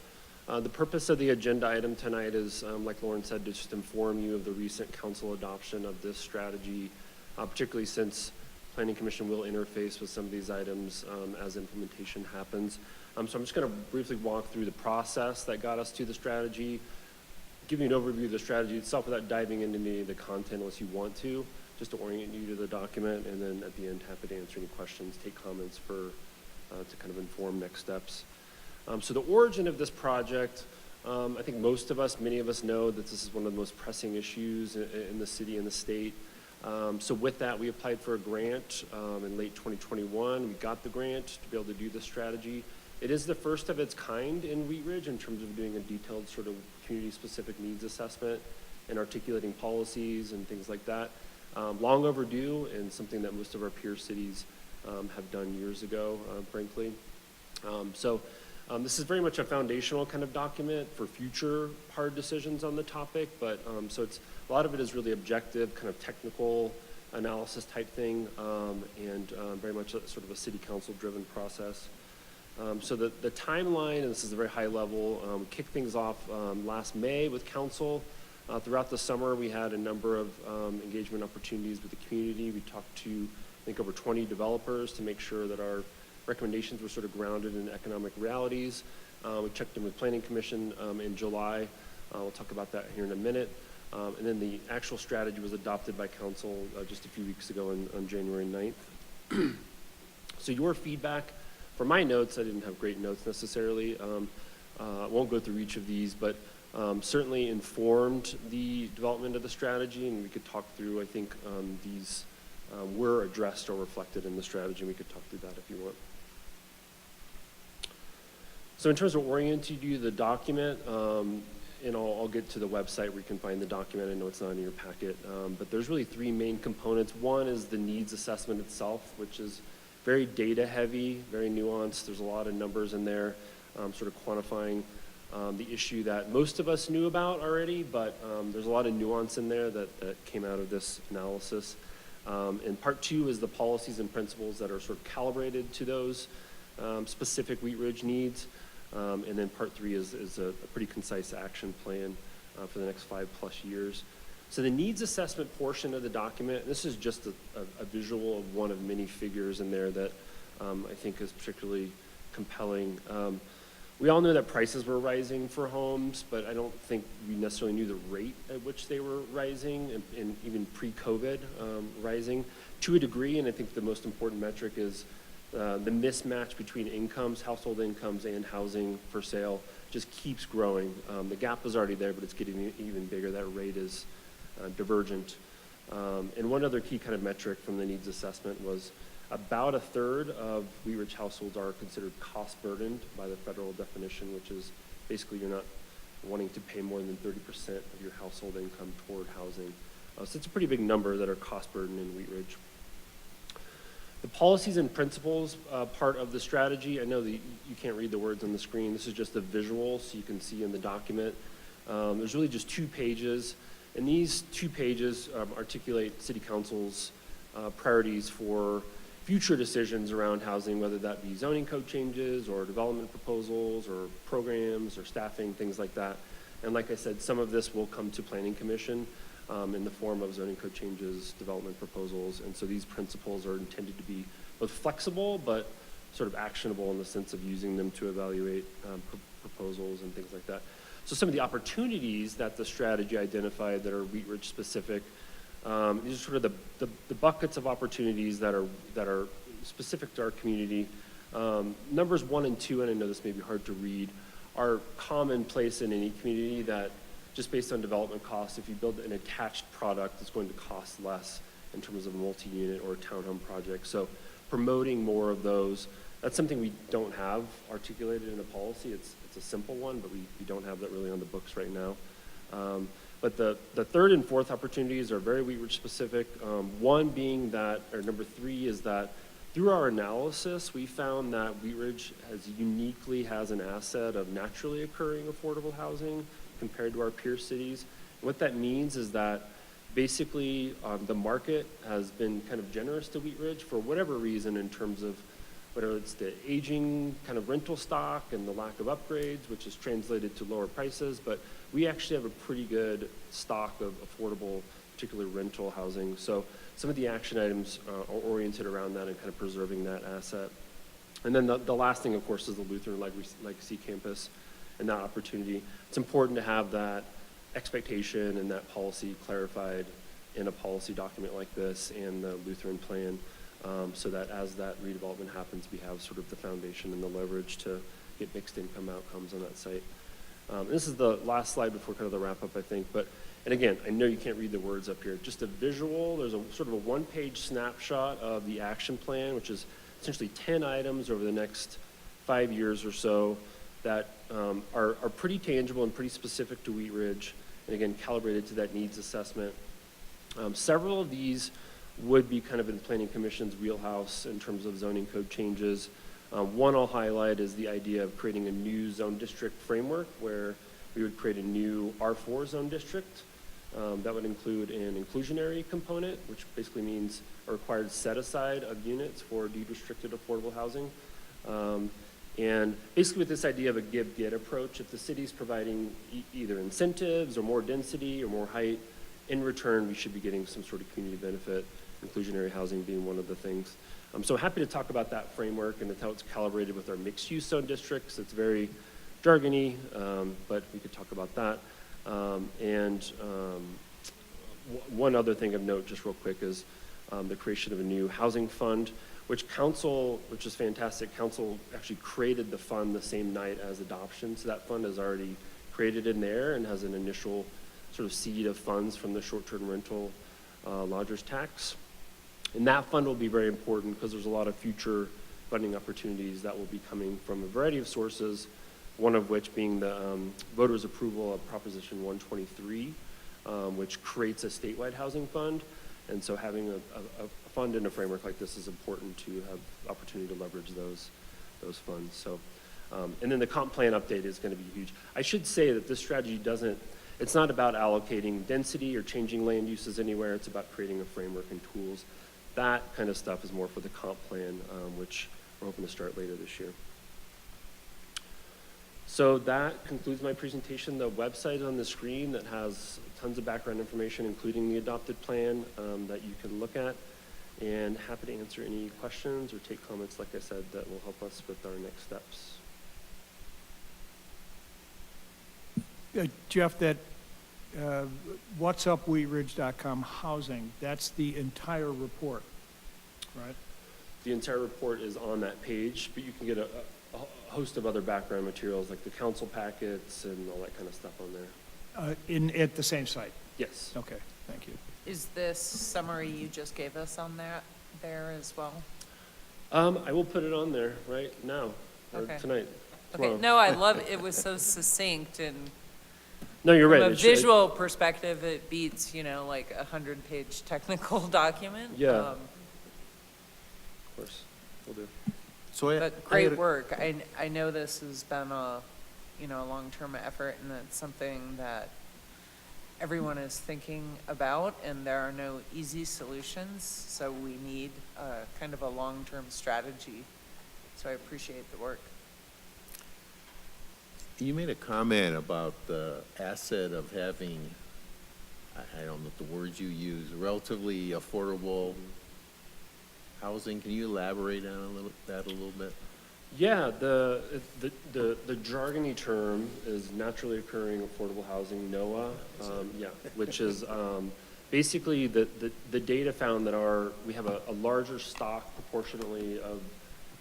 the purpose of the agenda item tonight is, like Lauren said, to just inform you of the recent council adoption of this strategy, particularly since Planning Commission will interface with some of these items as implementation happens. So I'm just going to briefly walk through the process that got us to the strategy, give you an overview of the strategy itself without diving into any of the content unless you want to, just to orient you to the document, and then at the end, happy to answer any questions, take comments to kind of inform next steps. So the origin of this project I think most of us, many of us know that this is one of the most pressing issues in the city and the state. So with that, we applied for a grant in late 2021. We got the grant to be able to do this strategy. It is the first of its kind in Wheat Ridge in terms of doing a detailed sort of community-specific needs assessment and articulating policies and things like that. Long overdue, and something that most of our peer cities have done years ago, frankly. This is very much a foundational kind of document for future hard decisions on the topic, but so it's a lot of it is really objective, kind of technical analysis type thing, and very much sort of a city council driven process. So the timeline, and this is a very high level, we kicked things off last May with council. Throughout the summer, we had a number of engagement opportunities with the community. We talked to, I think, over 20 developers to make sure that our recommendations were sort of grounded in economic realities. We checked in with Planning Commission in July. We'll talk about that here in a minute. And then the actual strategy was adopted by council just a few weeks ago on January 9th. So your feedback, for my notes, I didn't have great notes necessarily. I won't go through each of these, but certainly informed the development of the strategy, and we could talk through, I think these were addressed or reflected in the strategy, and we could talk through that if you want. So in terms of orienting you to the document, and I'll get to the website where you can find the document. I know it's not in your packet, but there's really three main components. One is the needs assessment itself, which is very data heavy, very nuanced. There's a lot of numbers in there, sort of quantifying the issue that most of us knew about already, but there's a lot of nuance in there that came out of this analysis. And part two is the policies and principles that are sort of calibrated to those specific Wheat Ridge needs. And then part three is a pretty concise action plan for the next 5+ years. So the needs assessment portion of the document, this is just a visual of one of many figures in there that I think is particularly compelling. We all know that prices were rising for homes, but I don't think we necessarily knew the rate at which they were rising, and even pre-COVID rising to a degree. And I think the most important metric is the mismatch between incomes, household incomes, and housing for sale just keeps growing. The gap was already there, but it's getting even bigger. That rate is divergent. And one other key kind of metric from the needs assessment was about a third of Wheat Ridge households are considered cost burdened by the federal definition, which is basically you're not wanting to pay more than 30% of your household income toward housing. So it's a pretty big number that are cost burdened in Wheat Ridge. The policies and principles part of the strategy, I know that you can't read the words on the screen. This is just a visual, so you can see in the document. There's really just 2 pages, and these 2 pages articulate City Council's priorities for future decisions around housing, whether that be zoning code changes or development proposals or programs or staffing, things like that. And like I said, some of this will come to Planning Commission in the form of zoning code changes, development proposals. And so these principles are intended to be both flexible but sort of actionable in the sense of using them to evaluate proposals and things like that. So some of the opportunities that the strategy identified that are Wheat Ridge specific, these are sort of the buckets of opportunities that are specific to our community. Numbers 1 and 2, and I know this may be hard to read, are commonplace in any community that just based on development costs, if you build an attached product, it's going to cost less in terms of a multi-unit or a townhome project. So promoting more of those, that's something we don't have articulated in a policy. It's a simple one, but we don't have that really on the books right now. But the third and fourth opportunities are very Wheat Ridge specific. One being that, or number 3 is that through our analysis, we found that Wheat Ridge uniquely has an asset of naturally occurring affordable housing compared to our peer cities. And what that means is that basically the market has been kind of generous to Wheat Ridge for whatever reason in terms of whether it's the aging kind of rental stock and the lack of upgrades, which is translated to lower prices, but we actually have a pretty good stock of affordable, particularly rental housing. So some of the action items are oriented around that and kind of preserving that asset. And then the last thing, of course, is the Lutheran Legacy Campus and that opportunity. It's important to have that expectation and that policy clarified in a policy document like this and the Lutheran plan, so that as that redevelopment happens, we have sort of the foundation and the leverage to get mixed income outcomes on that site. This is the last slide before kind of the wrap up, I think. But, and again, I know you can't read the words up here. Just a visual, there's a sort of a one-page snapshot of the action plan, which is essentially 10 items over the next 5 years or so that are pretty tangible and pretty specific to Wheat Ridge, and again, calibrated to that needs assessment. Several of these would be kind of in Planning Commission's wheelhouse in terms of zoning code changes. One I'll highlight is the idea of creating a new zone district framework where we would create a new R4 zone district. That would include an inclusionary component, which basically means a required set aside of units for deed restricted affordable housing. And basically with this idea of a give-get approach, if the city's providing either incentives or more density or more height, in return, we should be getting some sort of community benefit, inclusionary housing being one of the things. So happy to talk about that framework and how it's calibrated with our mixed-use zone districts. It's very jargony, but we could talk about that. One other thing of note, just real quick, is the creation of a new housing fund, which is fantastic. Council actually created the fund the same night as adoption, so that fund is already created in there and has an initial sort of seed of funds from the short-term rental lodgers tax. And that fund will be very important because there's a lot of future funding opportunities that will be coming from a variety of sources, one of which being the voters' approval of Proposition 123, which creates a statewide housing fund. And so having a fund in a framework like this is important to have opportunity to leverage those funds. So, and then the comp plan update is going to be huge. I should say that this strategy it's not about allocating density or changing land uses anywhere. It's about creating a framework and tools. That kind of stuff is more for the comp plan, which we're hoping to start later this year. So that concludes my presentation. The website on the screen that has tons of background information, including the adopted plan that you can look at. And happy to answer any questions or take comments, like I said, that will help us with our next steps. Jeff, that whatsupwheatridge.com housing, that's the entire report, right? The entire report is on that page, but you can get a host of other background materials like the council packets and all that kind of stuff on there. At the same site? Yes. Okay, thank you. Is this summary you just gave us on there as well? I will put it on there right now, or Okay. tonight. Okay, tomorrow. no, I love it. It was so succinct, and No, you're right. from a It should- visual perspective, it beats, like a 100-page technical document. Yeah. Of course, we'll do. So But great work. I know this has been a long-term effort, and it's something that everyone is thinking about, and there are no easy solutions, so we need kind of a long-term strategy. So I appreciate the work. you made a comment about the asset of having, I don't know the words you use, relatively affordable housing. Can you elaborate on that a little bit? Yeah, the jargony term is naturally occurring affordable housing, NOAA, which is basically the data found that we have a larger stock proportionally of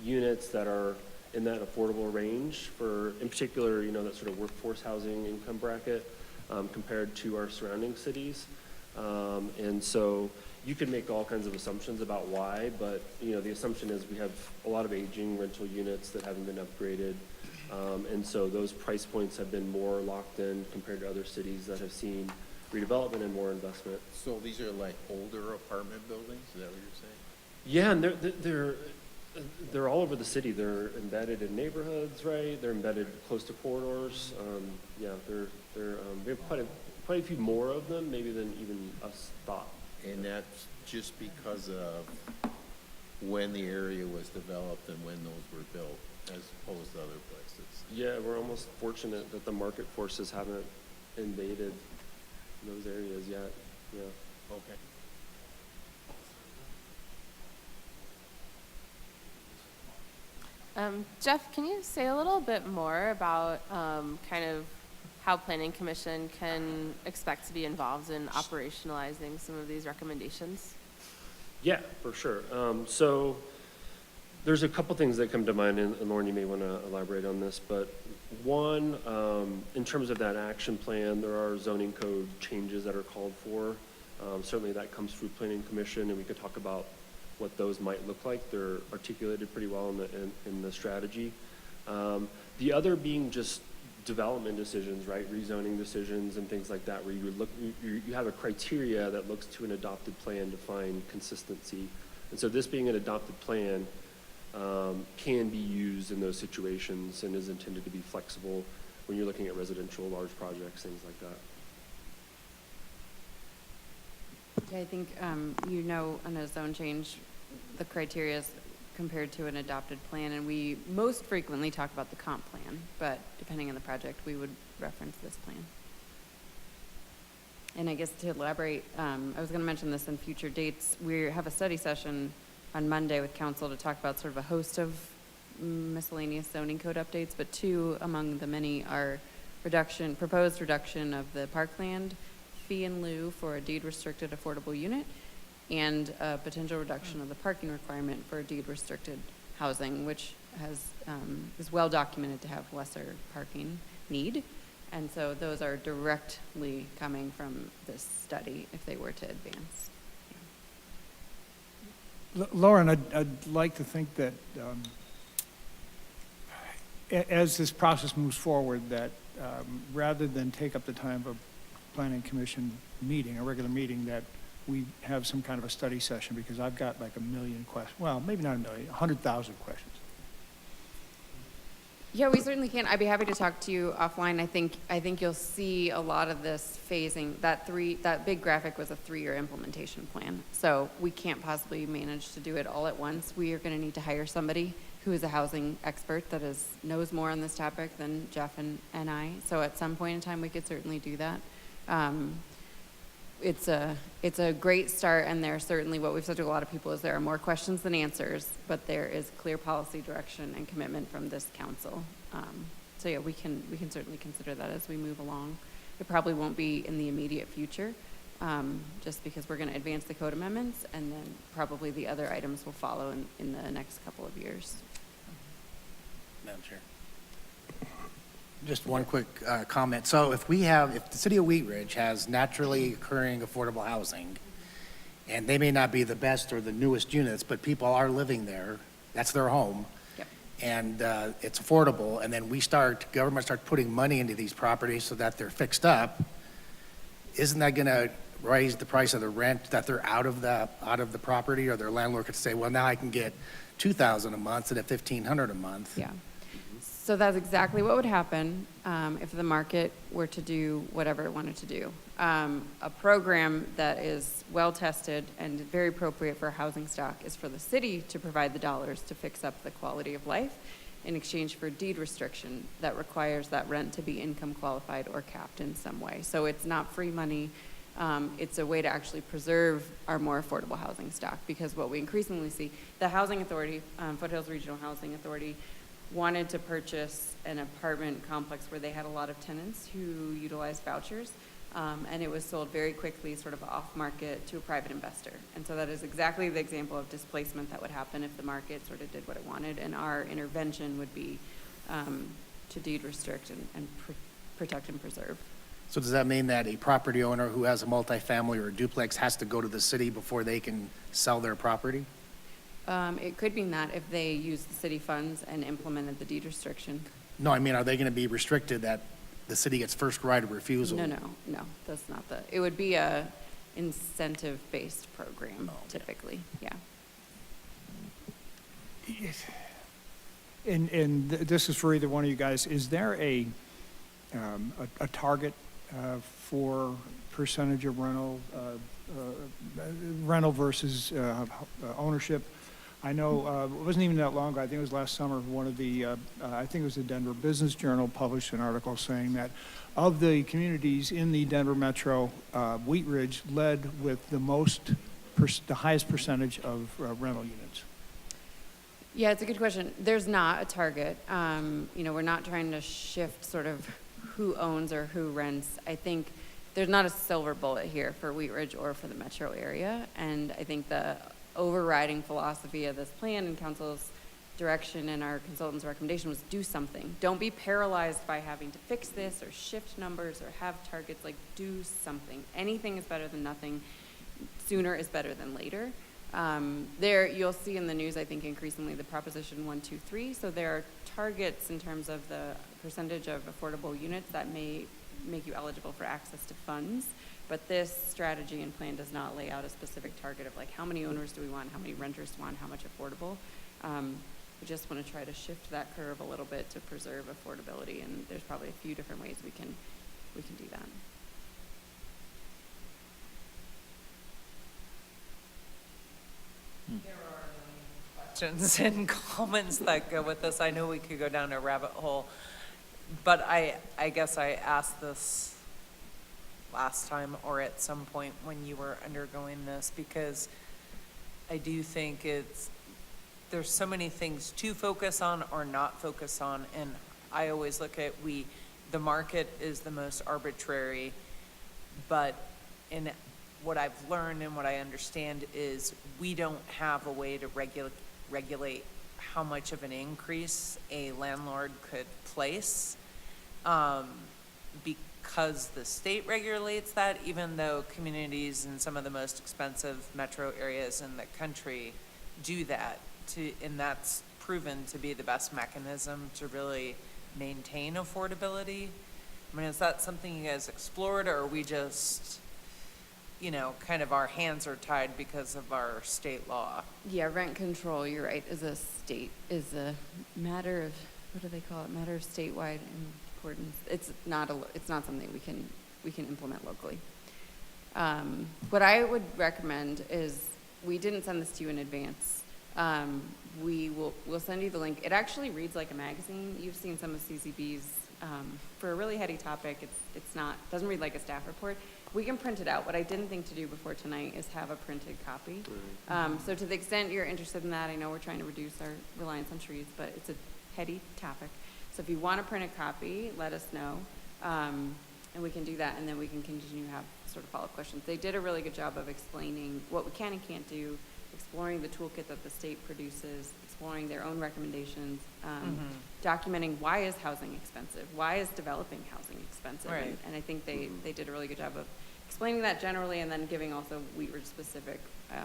units that are in that affordable range for, in particular, that sort of workforce housing income bracket compared to our surrounding cities. And so you can make all kinds of assumptions about why, but the assumption is we have a lot of aging rental units that haven't been upgraded. And so those price points have been more locked in compared to other cities that have seen redevelopment and more investment. So these are like older apartment buildings, is that what you're saying? Yeah, and they're all over the city. They're embedded in neighborhoods, right? They're embedded close to corridors. We have quite a few more of them, maybe than even us thought. And that's just because of when the area was developed and when those were built, as opposed to other places. Yeah, we're almost fortunate that the market forces haven't invaded those areas yet. Yeah. Okay. Jeff, can you say a little bit more about kind of how Planning Commission can expect to be involved in operationalizing some of these recommendations? Yeah, for sure. So there's a couple things that come to mind, and Lauren, you may want to elaborate on this, but One, in terms of that action plan, there are zoning code changes that are called for. Certainly that comes through planning commission, and we could talk about what those might look like. They're articulated pretty well in the strategy. The other being just development decisions, right? Rezoning decisions and things like that, where you have a criteria that looks to an adopted plan to find consistency. And so this being an adopted plan can be used in those situations and is intended to be flexible when you're looking at residential, large projects, things like that. Yeah, I think, on a zone change, the criteria is compared to an adopted plan, and we most frequently talk about the comp plan, but depending on the project, we would reference this plan. And I guess to elaborate, I was going to mention this in future dates. We have a study session on Monday with council to talk about sort of a host of miscellaneous zoning code updates, but two among the many are proposed reduction of the parkland fee in lieu for a deed restricted affordable unit, and a potential reduction of the parking requirement for deed restricted housing, which is well documented to have lesser parking need. And so those are directly coming from this study if they were to advance. Lauren, I'd like to think that as this process moves forward, that rather than take up the time of a planning commission meeting, a regular meeting, that we have some kind of a study session, because I've got like 1 million questions. Well, maybe not 1 million, 100,000 questions. Yeah, we certainly can. I'd be happy to talk to you offline. I think you'll see a lot of this phasing. That big graphic was a 3-year implementation plan. So we can't possibly manage to do it all at once. We are going to need to hire somebody who is a housing expert that knows more on this topic than Jeff and I. So at some point in time, we could certainly do that. It's a great start, and there's certainly, what we've said to a lot of people is there are more questions than answers, but there is clear policy direction and commitment from this council. So yeah, we can certainly consider that as we move along. It probably won't be in the immediate future, just because we're going to advance the code amendments, and then probably the other items will follow in the next couple of years. Madam Chair. Just one quick comment. So if the city of Wheat Ridge has naturally occurring affordable housing, and they may not be the best or the newest units, but people are living there, that's their home, Yep. and it's affordable, and then government start putting money into these properties so that they're fixed up, isn't that going to raise the price of the rent that they're out of the property, or their landlord could say, well, now I can get $2,000 a month instead of $1,500 a month? Yeah. So that's exactly what would happen if the market were to do whatever it wanted to do. A program that is well-tested and very appropriate for housing stock is for the city to provide the dollars to fix up the quality of life in exchange for deed restriction that requires that rent to be income qualified or capped in some way. So it's not free money. It's a way to actually preserve our more affordable housing stock, because what we increasingly see, the Housing Authority, Foothills Regional Housing Authority, wanted to purchase an apartment complex where they had a lot of tenants who utilized vouchers, and it was sold very quickly, sort of off-market, to a private investor. And so that is exactly the example of displacement that would happen if the market sort of did what it wanted, and our intervention would be to deed restrict and protect and preserve. So does that mean that a property owner who has a multifamily or a duplex has to go to the city before they can sell their property? It could mean that if they used the city funds and implemented the deed restriction. No, I mean, are they going to be restricted that the city gets first right of refusal? No, that's not it would be a incentive-based program typically, yeah. And this is for either one of you guys. Is there a target for percentage of rental versus ownership? I know it wasn't even that long ago. I think it was last summer. One of the, I think it was the Denver Business Journal published an article saying that of the communities in the Denver metro, Wheat Ridge led with the highest percentage of rental units. Yeah, it's a good question. There's not a target. We're not trying to shift sort of who owns or who rents. I think there's not a silver bullet here for Wheat Ridge or for the metro area. And I think the overriding philosophy of this plan and council's direction and our consultant's recommendation was do something. Don't be paralyzed by having to fix this or shift numbers or have targets, like do something. Anything is better than nothing. Sooner is better than later. There, you'll see in the news, I think increasingly the Proposition 1, 2, 3. So there are targets in terms of the percentage of affordable units that may make you eligible for access to funds. But this strategy and plan does not lay out a specific target of like how many owners do we want, how many renters do we want, how much affordable. We just want to try to shift that curve a little bit to preserve affordability, and there's probably a few different ways we can do that. There are questions and comments that go with this. I know we could go down a rabbit hole, but I guess I asked this last time or at some point when you were undergoing this, because I do think there's so many things to focus on or not focus on, and I always look at the market is the most arbitrary, but in what I've learned and what I understand is we don't have a way to regulate how much of an increase a landlord could place, because the state regulates that, even though communities in some of the most expensive metro areas in the country do that, and that's proven to be the best mechanism to really maintain affordability. I mean, is that something you guys explored, or are we just, kind of our hands are tied because of our state law? Yeah, rent control, you're right, is a matter of, what do they call it? Matter of statewide importance. It's not something we can implement locally. What I would recommend is, we didn't send this to you in advance. We'll send you the link. It actually reads like a magazine. You've seen some of CCB's, for a really heady topic, doesn't read like a staff report. We can print it out. What I didn't think to do before tonight is have a printed copy. So to the extent you're interested in that, I know we're trying to reduce our reliance on trees, but it's a heady topic. So if you want a printed copy, let us know. And we can do that, and then we can continue to have sort of follow-up questions. They did a really good job of explaining what we can and can't do, exploring the toolkit that the state produces, exploring their own recommendations, documenting why is housing expensive, why is developing housing expensive, Right. and I think they did a really good job of explaining that generally, and then giving also Wheat Ridge specific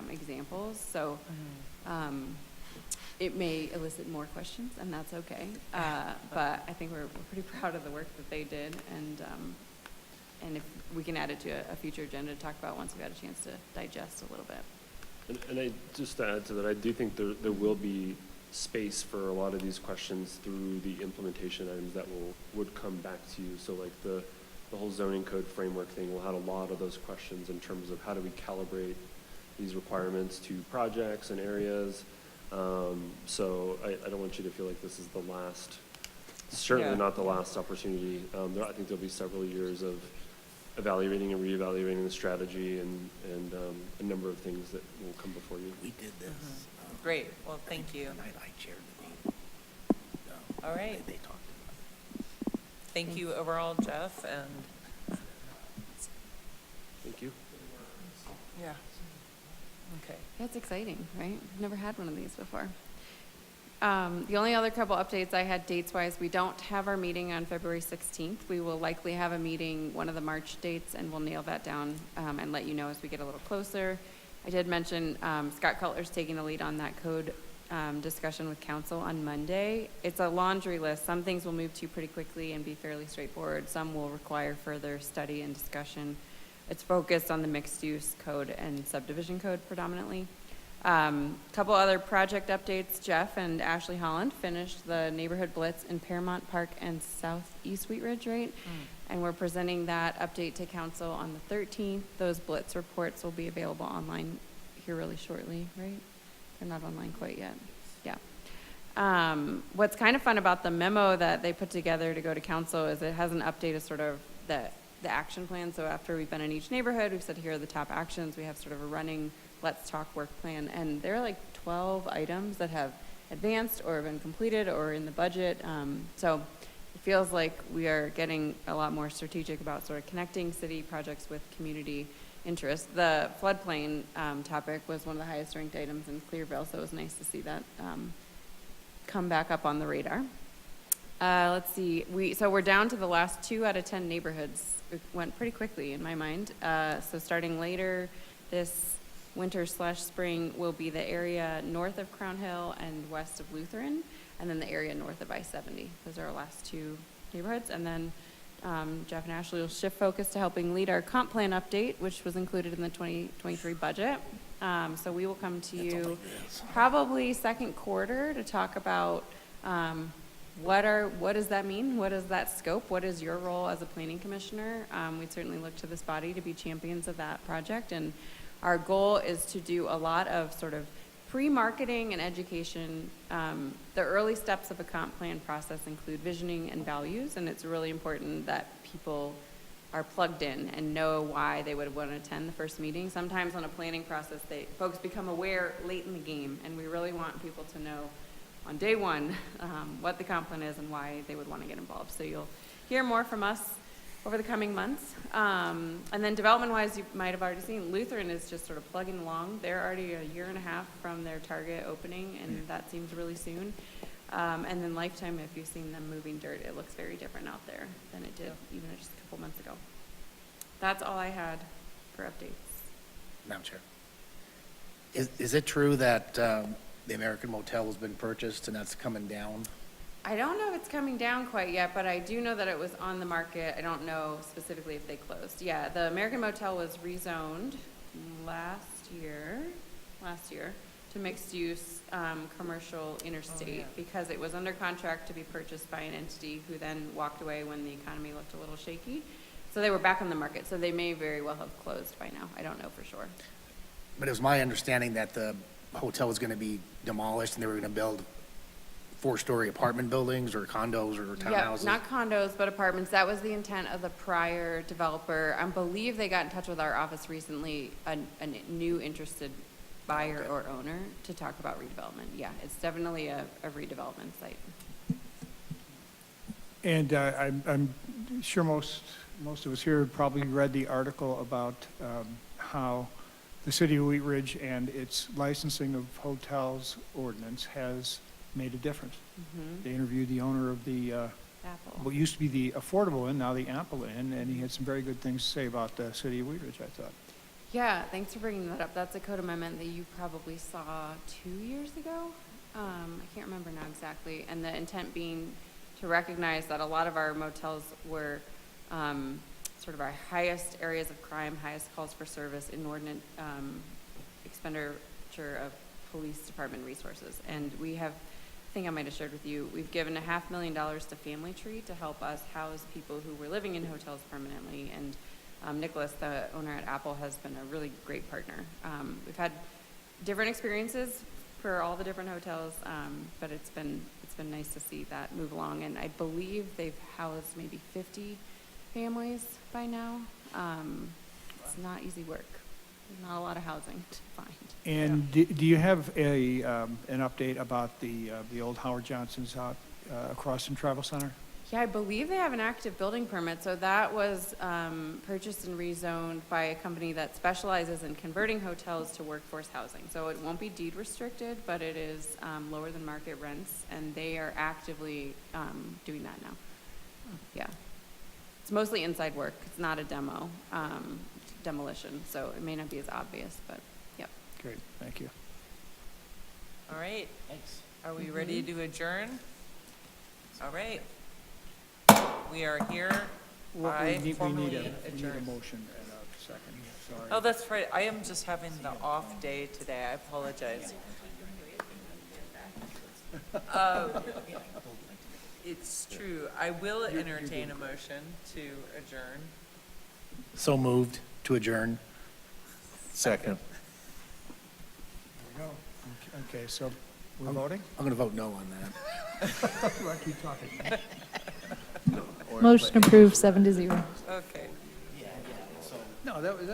examples. So it may elicit more questions, and that's okay. But I think we're pretty proud of the work that they did, and if we can add it to a future agenda to talk about once we've had a chance to digest a little bit. And I just to add to that, I do think there will be space for a lot of these questions through the implementation items that would come back to you. So like the whole zoning code framework thing will have a lot of those questions in terms of how do we calibrate these requirements to projects and areas. So I don't want you to feel like this is the last, certainly not the last opportunity. I think there'll be several years of evaluating and reevaluating the strategy and a number of things that will come before you. We did this. Great, well, thank you. I chaired the meeting. All right. They talked about it. Thank you overall, Jeff, and, Thank you. yeah. Okay. That's exciting, right? We've never had one of these before. The only other couple updates I had dates-wise, we don't have our meeting on February 16th. We will likely have a meeting one of the March dates, and we'll nail that down and let you know as we get a little closer. I did mention Scott Cutler's taking the lead on that code discussion with council on Monday. It's a laundry list. Some things will move to pretty quickly and be fairly straightforward. Some will require further study and discussion. It's focused on the mixed-use code and subdivision code predominantly. Couple other project updates. Jeff and Ashley Holland finished the neighborhood blitz in Paramount Park and Southeast Wheat Ridge, right? And we're presenting that update to council on the 13th. Those blitz reports will be available online here really shortly, right? They're not online quite yet. Yeah. What's kind of fun about the memo that they put together to go to council is it has an update of sort of the action plan. So after we've been in each neighborhood, we've said here are the top actions. We have sort of a running Let's Talk work plan, and there are like 12 items that have advanced or been completed or in the budget. So it feels like we are getting a lot more strategic about sort of connecting city projects with community interest. The floodplain topic was one of the highest ranked items in Clearville, so it was nice to see that come back up on the radar. Let's see, so we're down to the last 2 out of 10 neighborhoods. It went pretty quickly in my mind. So starting later this winter/spring will be the area north of Crown Hill and west of Lutheran, and then the area north of I-70. Those are our last 2 neighborhoods. And then Jeff and Ashley will shift focus to helping lead our comp plan update, which was included in the 2023 budget. So we will come to you probably second quarter to talk about what does that mean? What is that scope? What is your role as a planning commissioner? We'd certainly look to this body to be champions of that project. And our goal is to do a lot of sort of pre-marketing and education. The early steps of a comp plan process include visioning and values, and it's really important that people are plugged in and know why they would want to attend the first meeting. Sometimes on a planning process, folks become aware late in the game, and we really want people to know on day one what the comp plan is and why they would want to get involved. So you'll hear more from us over the coming months. And then development-wise, you might have already seen, Lutheran is just sort of plugging along. They're already a year and a half from their target opening, and that seems really soon. And then Lifetime, if you've seen them moving dirt, it looks very different out there than it did even just a couple months ago. That's all I had for updates. Madam Chair. Is it true that the American Motel has been purchased and that's coming down? I don't know if it's coming down quite yet, but I do know that it was on the market. I don't know specifically if they closed. Yeah, the American Motel was rezoned last year to mixed use commercial interstate because it was under contract to be purchased by an entity who then walked away when the economy looked a little shaky. So they were back on the market, so they may very well have closed by now. I don't know for sure. But it was my understanding that the hotel was going to be demolished and they were going to build 4-story apartment buildings or condos or townhouses? Yeah, not condos, but apartments. That was the intent of the prior developer. I believe they got in touch with our office recently, a new interested buyer or owner to talk about redevelopment. Yeah, it's definitely a redevelopment site. And I'm sure most of us here probably read the article about how the city of Wheat Ridge and its licensing of hotels ordinance has made a difference. Mm-hmm. They interviewed the owner of the, Apple. what used to be the Affordable Inn, now the Apple Inn, and he had some very good things to say about the city of Wheat Ridge, I thought. Yeah, thanks for bringing that up. That's a code amendment that you probably saw 2 years ago. I can't remember now exactly. And the intent being to recognize that a lot of our motels were sort of our highest areas of crime, highest calls for service, inordinate expenditure of police department resources. And we have, I think I might have shared with you, we've given $500,000 to Family Tree to help us house people who were living in hotels permanently. And Nicholas, the owner at Apple, has been a really great partner. We've had different experiences for all the different hotels, but it's been nice to see that move along. And I believe they've housed maybe 50 families by now. It's not easy work. There's not a lot of housing to find. And do you have an update about the old Howard Johnson's out across from Travel Center? Yeah, I believe they have an active building permit. So that was purchased and rezoned by a company that specializes in converting hotels to workforce housing. So it won't be deed restricted, but it is lower than market rents, and they are actively doing that now. Yeah. It's mostly inside work. It's not a demolition, so it may not be as obvious, but yep. Great, thank you. All right. Thanks. Are we ready to adjourn? All right. We are here. I formally We need a adjourn. motion and a second, sorry. Oh, that's right. I am just having the off day today. I apologize. It's true. I will entertain a motion to adjourn. So moved to adjourn. Second. There we go. Okay, so we're voting? I'm going to vote no on that. I keep talking. Motion approved, 7-0. Okay. No, that was